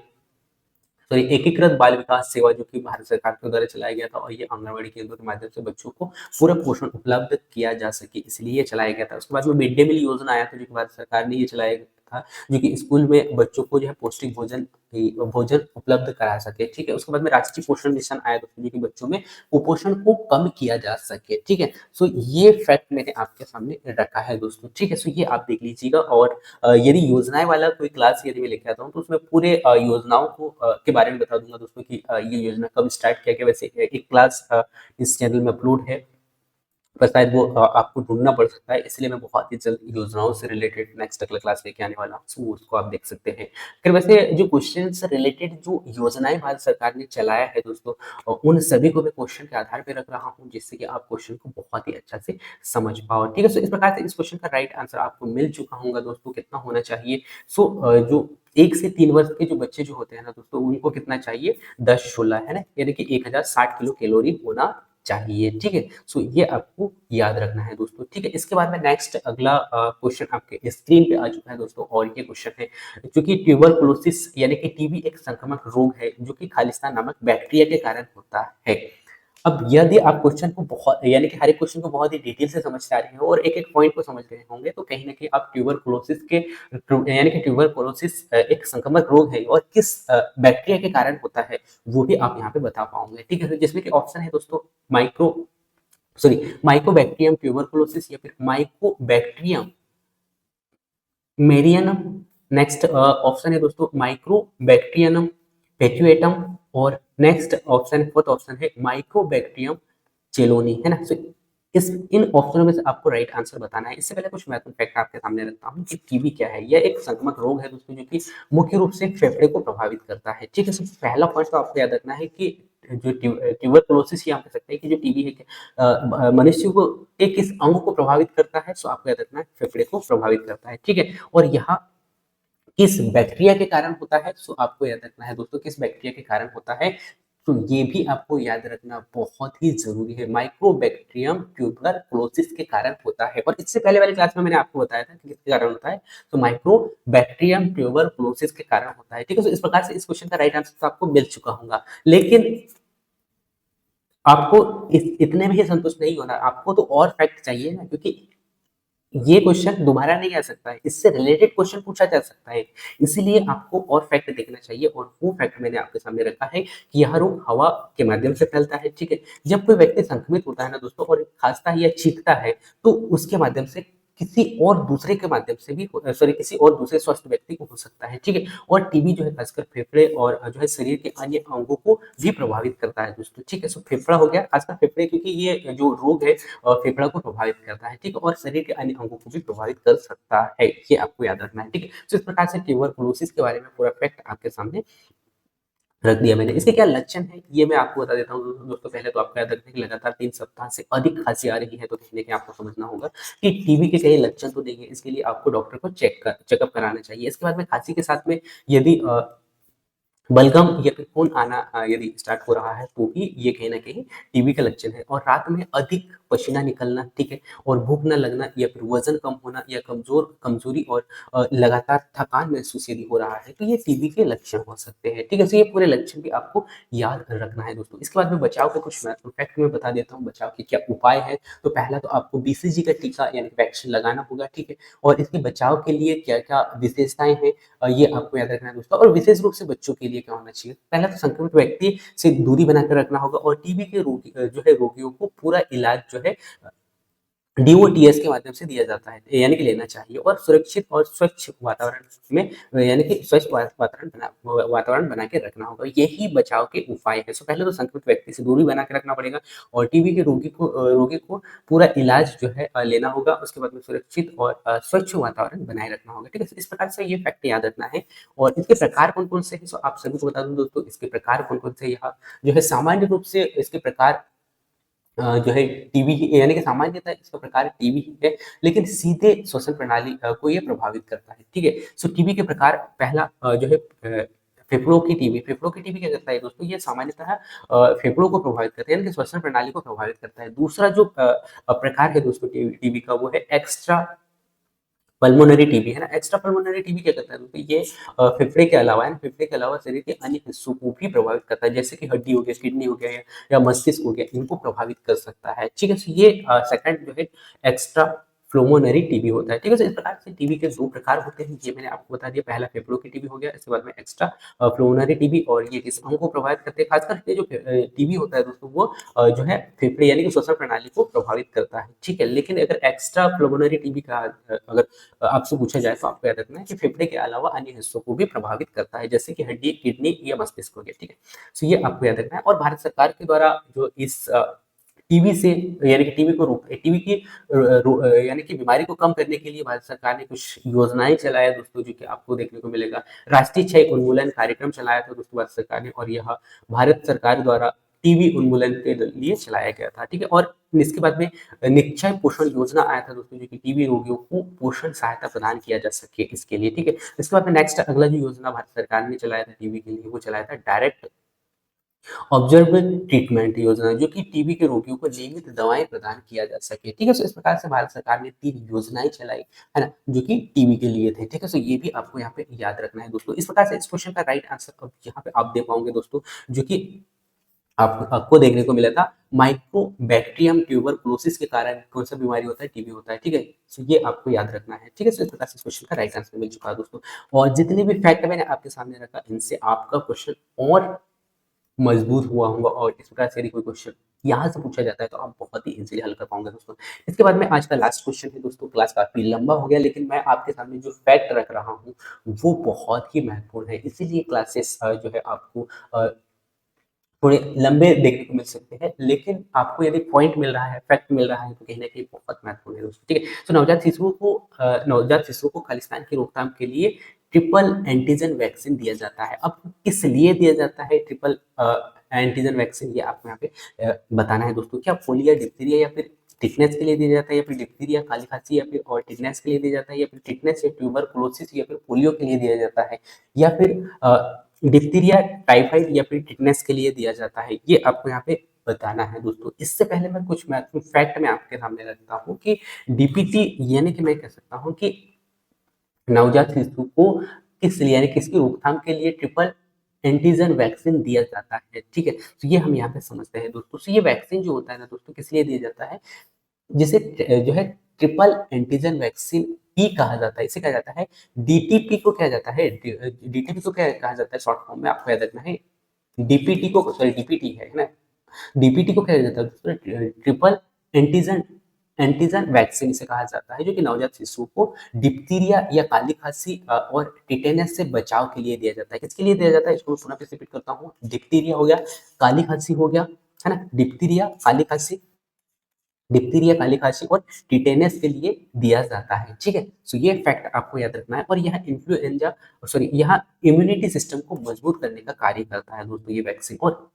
A: सॉरी, एकीकृत बाल विकास सेवा, जो कि भारत सरकार के द्वारा चलाया गया था। और ये आंगनबाड़ी केंद्रों के माध्यम से बच्चों को पूरा पोषण उपलब्ध किया जा सके, इसलिए ये चलाया गया था। उसके बाद में मिड डे मील योजना आया था, जो कि भारत सरकार ने ये चलाया था, जो कि स्कूल में बच्चों को जो है पौष्टिक भोजन उपलब्ध करा सके। ठीक है, उसके बाद में राष्ट्रीय पोषण मिशन आया दोस्तों, जो कि बच्चों में कुपोषण को कम किया जा सके। ठीक है, सो ये फैक्ट मैंने आपके सामने रखा है दोस्तों। ठीक है, सो ये आप देख लीजिएगा। और यदि योजनाएं वाला कोई क्लास यदि मैं लेके आता हूँ, तो उसमें पूरे योजनाओं को के बारे में बता दूंगा दोस्तों, कि ये योजना कब स्टार्ट किया गया। वैसे एक क्लास इस चैनल में अपलोड है, पर शायद वो आपको ढूंढना पड़ सकता है, इसलिए मैं बहुत ही जल्द योजनाओं से रिलेटेड नेक्स्ट अगला क्लास लेके आने वाला हूँ, so उसको आप देख सकते हैं। फिर वैसे जो क्वेश्चन से रिलेटेड जो योजनाएं भारत सरकार ने चलाया है दोस्तों, उन सभी को मैं क्वेश्चन के आधार पर रख रहा हूँ, जिससे कि आप क्वेश्चन को बहुत ही अच्छा से समझ पाओ। ठीक है, सो इस प्रकार से इस क्वेश्चन का राइट आंसर आपको मिल चुका होगा दोस्तों, कितना होना चाहिए। सो जो 1 से 3 वर्ष के जो बच्चे जो होते हैं ना दोस्तों, उनको कितना चाहिए, 10-16, है ना, यानी कि 1060 किलो कैलोरी होना चाहिए। ठीक है, सो ये आपको याद रखना है दोस्तों। ठीक है, इसके बाद में नेक्स्ट अगला क्वेश्चन आपके स्क्रीन पे आ चुका है दोस्तों। और ये क्वेश्चन है, क्योंकि ट्यूबरकुलोसिस यानी कि टीबी एक संक्रामक रोग है, जो कि खालिस्तान नामक बैक्टीरिया के कारण होता है। अब यदि आप क्वेश्चन को बहुत, यानी कि हर एक क्वेश्चन को बहुत ही डिटेल से समझ आ रहे हो और एक एक पॉइंट को समझ रहे होंगे, तो कहीं ना कहीं आप ट्यूबरकुलोसिस के, यानी कि ट्यूबरकुलोसिस एक संक्रामक रोग है और किस बैक्टीरिया के कारण होता है, वो भी आप यहाँ पे बता पाओगे। ठीक है, तो जिसमें कि ऑप्शन है दोस्तों, माइक्रो सॉरी माइकोबैक्टीरियम ट्यूबरकुलोसिस, या फिर माइकोबैक्टीरियम मेरियनम। नेक्स्ट ऑप्शन है दोस्तों, माइक्रोबैक्टीरियम पेक्युएटम। और नेक्स्ट ऑप्शन, फोर्थ ऑप्शन है माइकोबैक्टीरियम चेलोनी, है ना। So, इस इन ऑप्शनों में से आपको राइट आंसर बताना है। इससे पहले कुछ महत्वपूर्ण फैक्ट आपके सामने रखता हूँ कि टीबी क्या है। यह एक संक्रामक रोग है दोस्तों, जो कि मुख्य रूप से फेफड़े को प्रभावित करता है। ठीक है, so पहला पॉइंट तो आपको याद रखना है कि जो ट्यूबरकुलोसिस, ये आप कह सकते हैं कि जो टीबी है, मनुष्य को एक किस अंग को प्रभावित करता है, सो आपको याद रखना है फेफड़े को प्रभावित करता है। ठीक है, और यहाँ किस बैक्टीरिया के कारण होता है, सो आपको याद रखना है दोस्तों, किस बैक्टीरिया के कारण होता है। तो ये भी आपको याद रखना बहुत ही जरूरी है, माइक्रोबैक्टीरियम ट्यूबरकुलोसिस के कारण होता है। और इससे पहले वाली क्लास में मैंने आपको बताया था कि किसके कारण होता है, तो माइक्रोबैक्टीरियम ट्यूबरकुलोसिस के कारण होता है। ठीक है, तो इस प्रकार से इस क्वेश्चन का राइट आंसर तो आपको मिल चुका होगा। लेकिन आपको इतने में ही संतुष्ट नहीं होना, आपको तो और फैक्ट चाहिए ना, क्योंकि ये क्वेश्चन दोबारा नहीं आ सकता है, इससे रिलेटेड क्वेश्चन पूछा जा सकता है। इसीलिए आपको और फैक्ट देखना चाहिए, और वो फैक्ट मैंने आपके सामने रखा है कि यह रोग हवा के माध्यम से फैलता है। ठीक है, जब कोई व्यक्ति संक्रमित होता है ना दोस्तों, और खांसता है या छींकता है, तो उसके माध्यम से किसी और दूसरे के माध्यम से भी, सॉरी, किसी और दूसरे स्वस्थ व्यक्ति को हो सकता है। ठीक है, और टीबी जो है खासकर फेफड़े और जो है शरीर के अन्य अंगों को भी प्रभावित करता है दोस्तों। ठीक है, सो फेफड़ा हो गया, खासकर फेफड़े, क्योंकि ये जो रोग है फेफड़ा को प्रभावित करता है। ठीक है, और शरीर के अन्य अंगों को भी प्रभावित कर सकता है, ये आपको याद रखना है। ठीक है, तो इस प्रकार से ट्यूबरकुलोसिस के बारे में पूरा फैक्ट आपके सामने रख दिया मैंने। इसके क्या लक्षण हैं, ये मैं आपको बता देता हूँ दोस्तों। पहले तो आपको याद रखना है कि लगातार 3 सप्ताह से अधिक खाँसी आ रही है, तो कहीं न कहीं आपको समझना होगा कि टीबी के कई लक्षण तो नहीं है। इसके लिए आपको डॉक्टर को चेकअप कराना चाहिए। इसके बाद में खाँसी के साथ में यदि बलगम या फिर खून आना यदि स्टार्ट हो रहा है, तो भी ये कहीं न कहीं टीबी का लक्षण है। और रात में अधिक पसीना निकलना, ठीक है? और भूख ना लगना या फिर वज़न कम होना या कमज़ोरी और लगातार थकान महसूस यदि हो रहा है, तो ये टीबी के लक्षण हो सकते हैं, ठीक है? तो ये पूरे लक्षण भी आपको याद रखना है दोस्तों। इसके बाद में बचाव के कुछ मैं फैक्ट मैं बता देता हूँ, बचाव के क्या उपाय हैं। तो पहला तो आपको बीसीजी का टीका यानी वैक्सीन लगाना होगा, ठीक है? और इसके बचाव के लिए क्या-क्या विशेषताएँ हैं, ये आपको याद रखना है दोस्तों। और विशेष रूप से बच्चों के लिए क्या होना चाहिए, पहला तो संक्रमित व्यक्ति से दूरी बनाकर रखना होगा और टीबी के जो है रोगियों को पूरा इलाज जो है डीओटीएस के माध्यम से दिया जाता है, यानी कि लेना चाहिए। और सुरक्षित और स्वच्छ वातावरण में यानी कि स्वच्छ वातावरण बना के रखना होगा। यही बचाव के उपाय हैं। पहले तो संक्रमित व्यक्ति से दूरी बना के रखना पड़ेगा और टीबी के रोगी को पूरा इलाज जो है लेना होगा। उसके बाद में सुरक्षित और स्वच्छ वातावरण बनाए रखना होगा, ठीक है? इस प्रकार से ये फैक्ट याद रखना है। और इसके प्रकार कौन-कौन से हैं, आप सभी को बता दूँ दोस्तों, इसके प्रकार कौन-कौन से, यहाँ जो है सामान्य रूप से इसके प्रकार जो है टीबी ही, यानी कि सामान्यतः इसका प्रकार टीबी ही है, लेकिन सीधे श्वसन प्रणाली को ये प्रभावित करता है, ठीक है? टीबी के प्रकार पहला जो है फेफड़ों की टीबी क्या करता है दोस्तों, ये सामान्यतः फेफड़ों को प्रभावित करता है, यानी कि श्वसन प्रणाली को प्रभावित करता है। दूसरा जो प्रकार है दोस्तों टीबी का, वो है एक्स्ट्रा पल्मोनरी टीबी, है ना? एक्स्ट्रा पल्मोनरी टीबी क्या करता है दोस्तों, ये फेफड़े के अलावा, है ना, फेफड़े के अलावा शरीर के अन्य हिस्सों को भी प्रभावित करता है, जैसे कि हड्डी हो गया, किडनी हो गया या मस्तिष्क हो गया, इनको प्रभावित कर सकता है, ठीक है? ये सेकंड जो है एक्स्ट्रा प्ulmonary टीबी होता है, ठीक है? इस प्रकार से टीबी के 2 प्रकार होते हैं, ये मैंने आपको बता दिया। पहला फेफड़ों की टीबी हो गया, इसके बाद में एक्स्ट्रा प्ulmonary टीबी, और ये किस अंग को प्रभावित करते हैं, खासकर ये जो टीबी होता है दोस्तों, वो जो है फेफड़े यानी कि श्वसन प्रणाली को प्रभावित करता है, ठीक है? लेकिन अगर एक्स्ट्रा प्ulmonary टीबी का अगर आपसे पूछा जाए, तो आपको याद रखना है कि फेफड़े के अलावा अन्य हिस्सों को भी प्रभावित करता है, जैसे कि हड्डी, किडनी या मस्तिष्क हो गया, ठीक है? ये आपको याद रखना है। और भारत सरकार के द्वारा जो इस टीबी से, यानी कि टीबी की यानी कि बीमारी को कम करने के लिए भारत सरकार ने कुछ योजनाएं चलाया दोस्तों, जो कि आपको देखने को मिलेगा। राष्ट्रीय क्षय उन्मूलन कार्यक्रम चलाया था दोस्तों भारत सरकार ने, और यह भारत सरकार द्वारा टीबी उन्मूलन के लिए चलाया गया था, ठीक है? और इसके बाद में निक्षय पोषण योजना आया था दोस्तों, जो कि टीबी रोगियों को पोषण सहायता प्रदान किया जा सके इसके लिए, ठीक है? इसके बाद में नेक्स्ट अगला जो योजना भारत सरकार ने चलाया था टीबी के लिए, वो चलाया था डायरेक्ट ऑब्जर्व ट्रीटमेंट योजना, जो कि टीबी के रोगियों को नियमित दवाएं प्रदान किया जा सके, ठीक है? इस प्रकार से भारत सरकार ने 3 योजनाएं चलाई, है ना, जो कि टीबी के लिए थे, ठीक है? ये भी आपको यहाँ पे याद रखना है दोस्तों। इस प्रकार से इस क्वेश्चन का राइट आंसर अब यहाँ पे आप दे पाओगे दोस्तों, जो कि आपको देखने को मिला था। माइकोबैक्टीरियम ट्यूबरकुलोसिस के कारण कौन सा बीमारी होता है, टीबी होता है, ठीक है? ये आपको याद रखना है, ठीक है? इस प्रकार से इस क्वेश्चन का राइट आंसर मिल चुका है दोस्तों। और जितने भी फैक्ट मैंने आपके सामने रखा, इनसे आपका क्वेश्चन और मजबूत हुआ होगा, और इस प्रकार से यदि कोई क्वेश्चन यहाँ से पूछा जाता है, तो आप बहुत ही इजीली हल कर पाओगे दोस्तों। इसके बाद में आज का लास्ट क्वेश्चन है दोस्तों। क्लास काफी लंबा हो गया, लेकिन मैं आपके सामने जो फैक्ट रख रहा हूँ, वो बहुत ही महत्वपूर्ण है, इसीलिए क्लासेस जो है आपको थोड़े लंबे देखने को मिल सकते हैं, लेकिन आपको यदि पॉइंट मिल रहा है, फैक्ट मिल रहा है, तो कहीं न कहीं बहुत महत्वपूर्ण है दोस्तों, ठीक है? नवजात शिशुओं को खालिस्तान की रोकथाम के लिए ट्रिपल एंटीजन वैक्सीन दिया जाता है। अब किस लिए दिया जाता है ट्रिपल एंटीजन वैक्सीन, ये आपको यहाँ पे बताना है दोस्तों। क्या पोलियो, डिप्थीरिया या फिर टिटनेस के लिए दिया जाता है, या फिर डिप्थीरिया, काली खांसी या फिर और टिटनेस के लिए दिया जाता है, या फिर टिटनेस या ट्यूबरकुलोसिस या फिर पोलियो के लिए दिया जाता है, या फिर डिप्थीरिया, टाइफाइड या फिर टिटनेस के लिए दिया जाता है, ये आपको यहाँ पे बताना है दोस्तों। इससे पहले मैं कुछ महत्वपूर्ण फैक्ट मैं आपके सामने रखता हूँ कि डीपीटी, यानी कि मैं कह सकता हूँ कि नवजात शिशु को किस लिए, यानी किसकी रोकथाम के लिए ट्रिपल एंटीजन वैक्सीन दिया जाता है, ठीक है? तो ये हम यहाँ पे समझते हैं दोस्तों। ये वैक्सीन जो होता है ना दोस्तों, किस लिए दिया जाता है, जिसे जो है ट्रिपल एंटीजन वैक्सीन भी कहा जाता है। इसे कहा जाता है डीटीपी को, क्या जाता है डीटीपी को क्या कहा जाता है शॉर्ट फॉर्म में, आपको याद रखना है। डीपीटी को, सॉरी डीपीटी है ना, डीपीटी को क्या जाता है, ट्रिपल एंटीजन एंटीजन वैक्सीन से कहा जाता है, जो कि नवजात शिशुओं को डिप्थीरिया या काली खांसी और टिटेनस से बचाव के लिए दिया जाता है। किसके लिए दिया जाता है, इसको मैं पुनः रिपीट करता हूँ। डिप्थीरिया हो गया, काली खांसी हो गया, है ना, डिप्थीरिया, काली खांसी डिप्थीरिया, काली खांसी और टिटेनस के लिए दिया जाता है। ठीक है, सो ये फैक्ट आपको याद रखना है। और यह इन्फ्लुएंजा सॉरी यह इम्यूनिटी सिस्टम को मजबूत करने का कार्य करता है दोस्तों ये वैक्सीन। और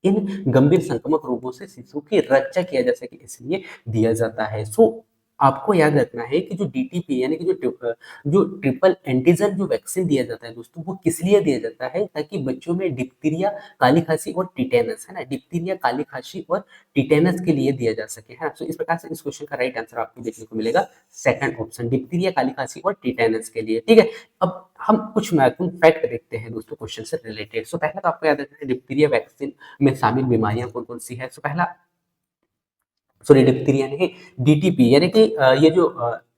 A: इन गंभीर संक्रामक रोगों से शिशु की रक्षा किया जा सके इसलिए दिया जाता है। सो आपको याद रखना है कि जो डीटीपी यानी कि जो ट्रिपल एंटीजन जो वैक्सीन दिया जाता है दोस्तों, वो किस लिए दिया जाता है, ताकि बच्चों में डिप्थीरिया, काली खांसी और टिटेनस, है ना, डिप्थीरिया, काली खांसी और टिटेनस के लिए दिया जा सके, है ना। तो इस प्रकार से इस क्वेश्चन का राइट आंसर आपको देखने को मिलेगा सेकंड ऑप्शन, डिप्थीरिया, काली खांसी और टिटेनस के लिए। ठीक है, अब हम कुछ महत्वपूर्ण फैक्ट देखते हैं दोस्तों क्वेश्चन से रिलेटेड। सो पहला तो आपको याद रखना है डिप्थीरिया वैक्सीन में शामिल बीमारियां कौन कौन सी है। सो पहला सॉरी डिप्थीरिया यानी कि डीटीपी यानी कि ये जो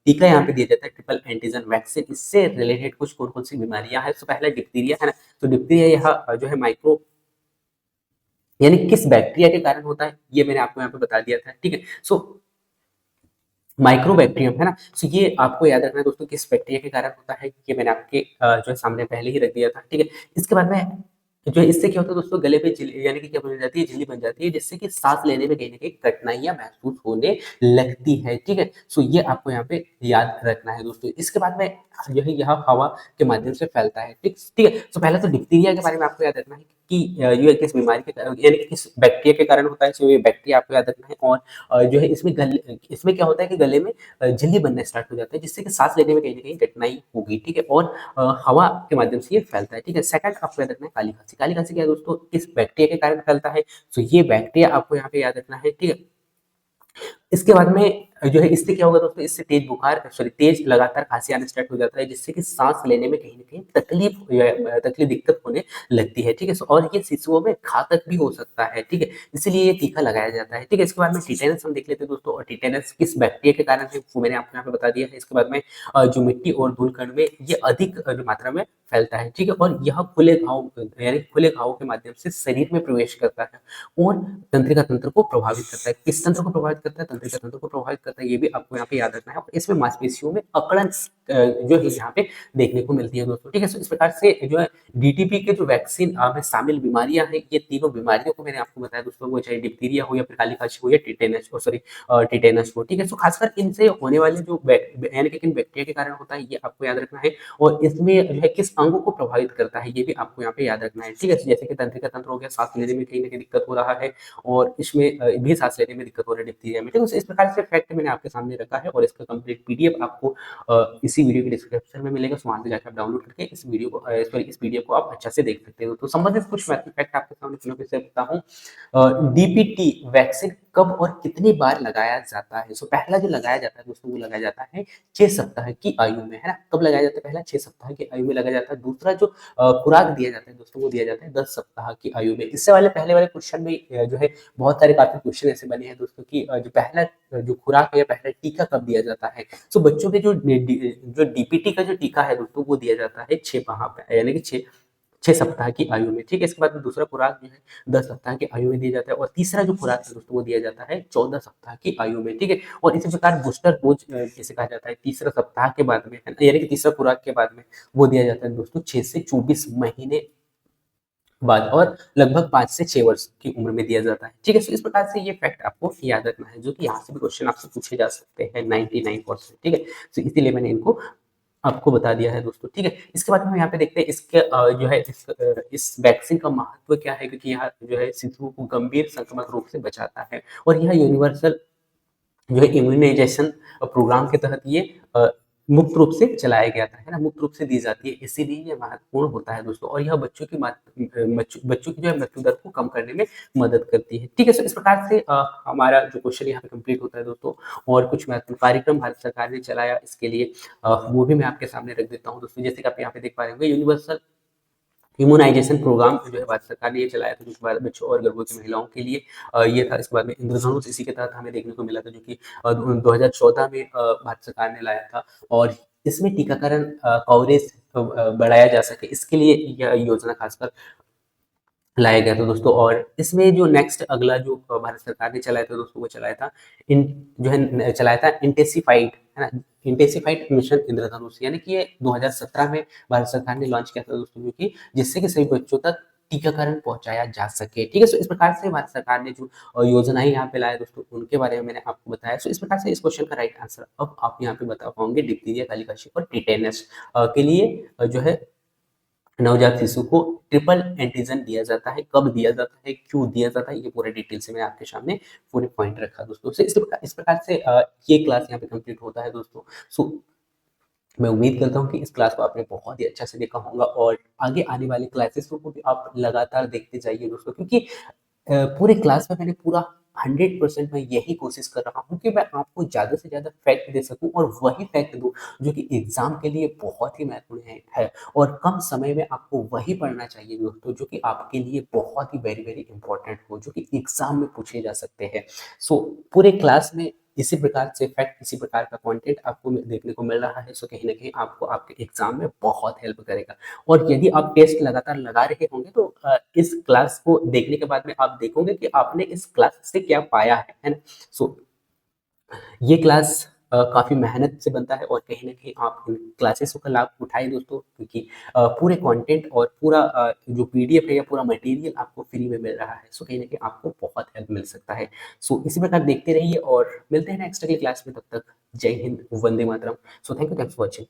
A: टीका यहाँ पे दिया जाता है ट्रिपल एंटीजन वैक्सीन, इससे रिलेटेड कुछ कौन कौन सी बीमारियां हैं। सो पहला डिप्थीरिया है ना। तो डिप्थीरिया यह जो है माइक्रो यानी किस बैक्टीरिया के कारण होता है, ये मैंने आपको यहाँ पे बता दिया था। ठीक है, सो माइक्रोबैक्टीरियम है ना। सो ये आपको याद रखना है दोस्तों किस बैक्टीरिया के कारण होता है, ये मैंने आपके जो है सामने पहले ही रख दिया था। ठीक है, इसके बाद में जो है इससे क्या होता है दोस्तों, गले पे झिल्ली यानी कि क्या बन जाती है, झिल्ली बन जाती है, जिससे कि सांस लेने में कहीं ना कहीं कठिनाइयां महसूस होने लगती है। ठीक है, सो ये आपको यहाँ पे याद रखना है दोस्तों। इसके बाद में जो है यह हवा के माध्यम से फैलता है। ठीक ठीक है, सो पहले तो डिप्थीरिया के बारे में आपको याद रखना है कि ये किस बीमारी के यानी कि किस बैक्टीरिया के कारण होता है। सो ये बैक्टीरिया आपको याद रखना है। और जो है इसमें क्या होता है कि गले में झिल्ली बनना स्टार्ट हो जाता है, जिससे कि सांस लेने में कहीं ना कहीं कठिनाई होगी। ठीक है, और हवा के माध्यम से ये फैलता है। ठीक है, सेकंड आपको याद रखना है काली खांसी। काली खांसी क्या है दोस्तों, किस बैक्टीरिया के कारण फैलता है। तो ये बैक्टीरिया आपको यहाँ पे याद रखना है। ठीक है, इसके बाद में जो है इससे क्या होगा दोस्तों, इससे तेज बुखार सॉरी तेज लगातार खांसी आना स्टार्ट हो जाता है, जिससे कि सांस लेने में कहीं ना कहीं तकलीफ दिक्कत होने लगती है। ठीक है, और ये शिशुओं में घातक भी हो सकता है। ठीक है, इसीलिए ये टीका लगाया जाता है। ठीक है, इसके बाद में टिटेनस हम देख लेते हैं दोस्तों। और टिटेनस किस बैक्टीरिया के कारण है वो मैंने आपको यहाँ पे बता दिया है। इसके बाद में जो मिट्टी और धूल कण में ये अधिक जो मात्रा में फैलता है। ठीक है, और यह खुले घाव यानी खुले घावों के माध्यम से शरीर में प्रवेश करता है और तंत्रिका तंत्र को प्रभावित करता है। किस तंत्र को प्रभावित करता है, तंत्रिका तंत्र को प्रभावित करता है, ये भी आपको यहाँ पे याद रखना है। और इसमें मांसपेशियों में अकड़न जो है यहाँ पे देखने को मिलती है दोस्तों। ठीक है, इस प्रकार से जो है डीटीपी के जो वैक्सीन में शामिल बीमारियां हैं, ये तीनों बीमारियों को मैंने आपको बताया दोस्तों, वो चाहे डिप्थीरिया हो या फिर काली खांसी हो या टिटेनस हो। ठीक है, तो खासकर इनसे होने वाले जो यानी कि किन बैक्टीरिया के कारण होता है, ये आपको याद रखना है। और इसमें जो है किस अंगों को प्रभावित करता है, ये भी आपको यहाँ पे याद रखना है। ठीक है, जैसे कि तंत्रिका तंत्र हो गया, सांस लेने में कहीं ना कहीं दिक्कत हो रहा है, और इसमें भी सांस लेने में दिक्कत हो रही है डिप्थीरिया में। ठीक है, इस प्रकार से फैक्ट मैंने आपके सामने रखा है, और इसका कंप्लीट पीडीएफ आपको इसी वीडियो के डिस्क्रिप्शन में मिलेगा। सो वहां से जाकर आप डाउनलोड करके इस वीडियो को इस वीडियो को आप अच्छा से देख सकते हो। तो संबंधित कुछ फैक्ट आपके सामने फिर से रखता हूँ। डीपीटी वैक्सीन कब और कितनी बार लगाया जाता है। सो पहला जो लगाया जाता है दोस्तों, वो लगाया जाता है 6 सप्ताह की आयु में, है ना। कब लगाया जाता है, पहला 6 सप्ताह की आयु में लगाया जाता है। दूसरा जो खुराक दिया जाता है दोस्तों, वो दिया जाता है 10 सप्ताह की आयु में। इससे वाले पहले वाले क्वेश्चन में जो है बहुत सारे काफी क्वेश्चन ऐसे बने हैं दोस्तों कि जो पहला जो खुराक है या पहला टीका कब दिया जाता है। सो बच्चों के जो डीपीटी का जो टीका है दोस्तों, वो दिया जाता है 6 माह यानी कि 6 सप्ताह की आयु में। ठीक है, इसके बाद में दूसरा खुराक जो है 10 सप्ताह की आयु में दिया जाता है, और तीसरा जो खुराक है दोस्तों, वो दिया जाता है 14 सप्ताह की आयु में। ठीक है, और इसी प्रकार बूस्टर डोज जिसे कहा जाता है तीसरा सप्ताह के बाद में, यानी कि तीसरा खुराक के बाद में वो दिया जाता है दोस्तों 6 से 24 महीने बाद, और लगभग 5 से 6 वर्ष की उम्र में दिया जाता है। ठीक है, तो इस प्रकार से ये फैक्ट आपको याद रखना है, जो कि यहाँ से भी क्वेश्चन आपसे पूछे जा सकते हैं 99%। ठीक है, तो इसीलिए मैंने इनको आपको बता दिया है दोस्तों। ठीक है, इसके बाद हम यहाँ पे देखते हैं इसके जो है इस वैक्सीन का महत्व क्या है, क्योंकि यह जो है शिशुओं को गंभीर संक्रामक रोग से बचाता है, और यह यूनिवर्सल जो है इम्यूनाइजेशन प्रोग्राम के तहत ये मुक्त रूप से चलाया गया था, है ना, मुक्त रूप से दी जाती है, इसीलिए ये महत्वपूर्ण होता है दोस्तों। और यह बच्चों की जो है मृत्यु दर को कम करने में मदद करती है। ठीक है, सो इस प्रकार से हमारा जो क्वेश्चन यहाँ पे कंप्लीट होता है दोस्तों। और कुछ महत्वपूर्ण कार्यक्रम भारत सरकार ने चलाया इसके लिए, वो भी मैं आपके सामने रख देता हूँ दोस्तों। जैसे कि आप यहाँ पे देख पा रहे होंगे, यूनिवर्सल इम्यूनाइजेशन प्रोग्राम जो है भारत सरकार ने ये चलाया था, जो कि बच्चों और गर्भवती महिलाओं के लिए ये था। इसके बाद में इंद्रधनुष इसी के तहत हमें देखने को मिला था, जो कि 2014 में भारत सरकार ने लाया था। और इसमें टीकाकरण कवरेज बढ़ाया जा सके, इसके लिए यह योजना खासकर लाया गया था दोस्तों। और इसमें जो नेक्स्ट अगला जो भारत सरकार ने चलाया था दोस्तों, वो चलाया था इन जो है चलाया था इंटेसिफाइड, है ना, इंटेसिफाइड मिशन इंद्रधनुष, यानी कि ये 2017 में भारत सरकार ने लॉन्च किया था दोस्तों, जो कि जिससे कि सभी बच्चों तक टीकाकरण पहुँचाया जा सके, ठीक है? सो इस प्रकार से भारत सरकार ने जो योजनाएँ यहाँ पे लाए दोस्तों, उनके बारे में मैंने आपको बताया। सो इस प्रकार से इस क्वेश्चन का राइट आंसर अब आप यहाँ पे बता पाओगे डिप्थीरिया, कालिखाशी और टिटेनस के लिए जो है नवजात शिशु को ट्रिपल एंटीजन दिया जाता है, कब दिया जाता है, क्यों दिया जाता है, ये पूरे डिटेल से मैं आपके सामने पूरे पॉइंट रखा दोस्तों। से इस प्रकार से ये क्लास यहाँ पे कंप्लीट होता है दोस्तों। सो मैं उम्मीद करता हूँ कि इस क्लास को आपने बहुत ही अच्छा से देखा होगा और आगे आने वाली क्लासेसों को भी आप लगातार देखते जाइए दोस्तों, क्योंकि पूरे क्लास में मैंने पूरा 100% मैं यही कोशिश कर रहा हूँ कि मैं आपको ज़्यादा से ज़्यादा फैक्ट दे सकूँ और वही फैक्ट दूँ जो कि एग्ज़ाम के लिए बहुत ही महत्वपूर्ण है और कम समय में आपको वही पढ़ना चाहिए दोस्तों जो कि आपके लिए बहुत ही वेरी वेरी इंपॉर्टेंट हो, जो कि एग्ज़ाम में पूछे जा सकते हैं। सो पूरे क्लास में इसी प्रकार से फैक्ट, इसी प्रकार का कंटेंट आपको देखने को मिल रहा है। सो कहीं न कहीं आपको आपके एग्ज़ाम में बहुत हेल्प करेगा। और यदि आप टेस्ट लगातार लगा रहे होंगे तो इस क्लास को देखने के बाद में आप देखोगे कि आपने इस क्लास से क्या पाया है ना? सो ये क्लास काफ़ी मेहनत से बनता है और कहीं न कहीं आप इन क्लासेसों का लाभ उठाएँ दोस्तों, क्योंकि पूरे कंटेंट और पूरा जो पीडीएफ है या पूरा मटेरियल आपको फ्री में मिल रहा है। सो कहीं न कहीं आपको बहुत हेल्प मिल सकता है। सो इसी प्रकार देखते रहिए और मिलते हैं नेक्स्ट अगली क्लास में, तब तक जय हिंद, वंदे मातरम। So thank you for watching.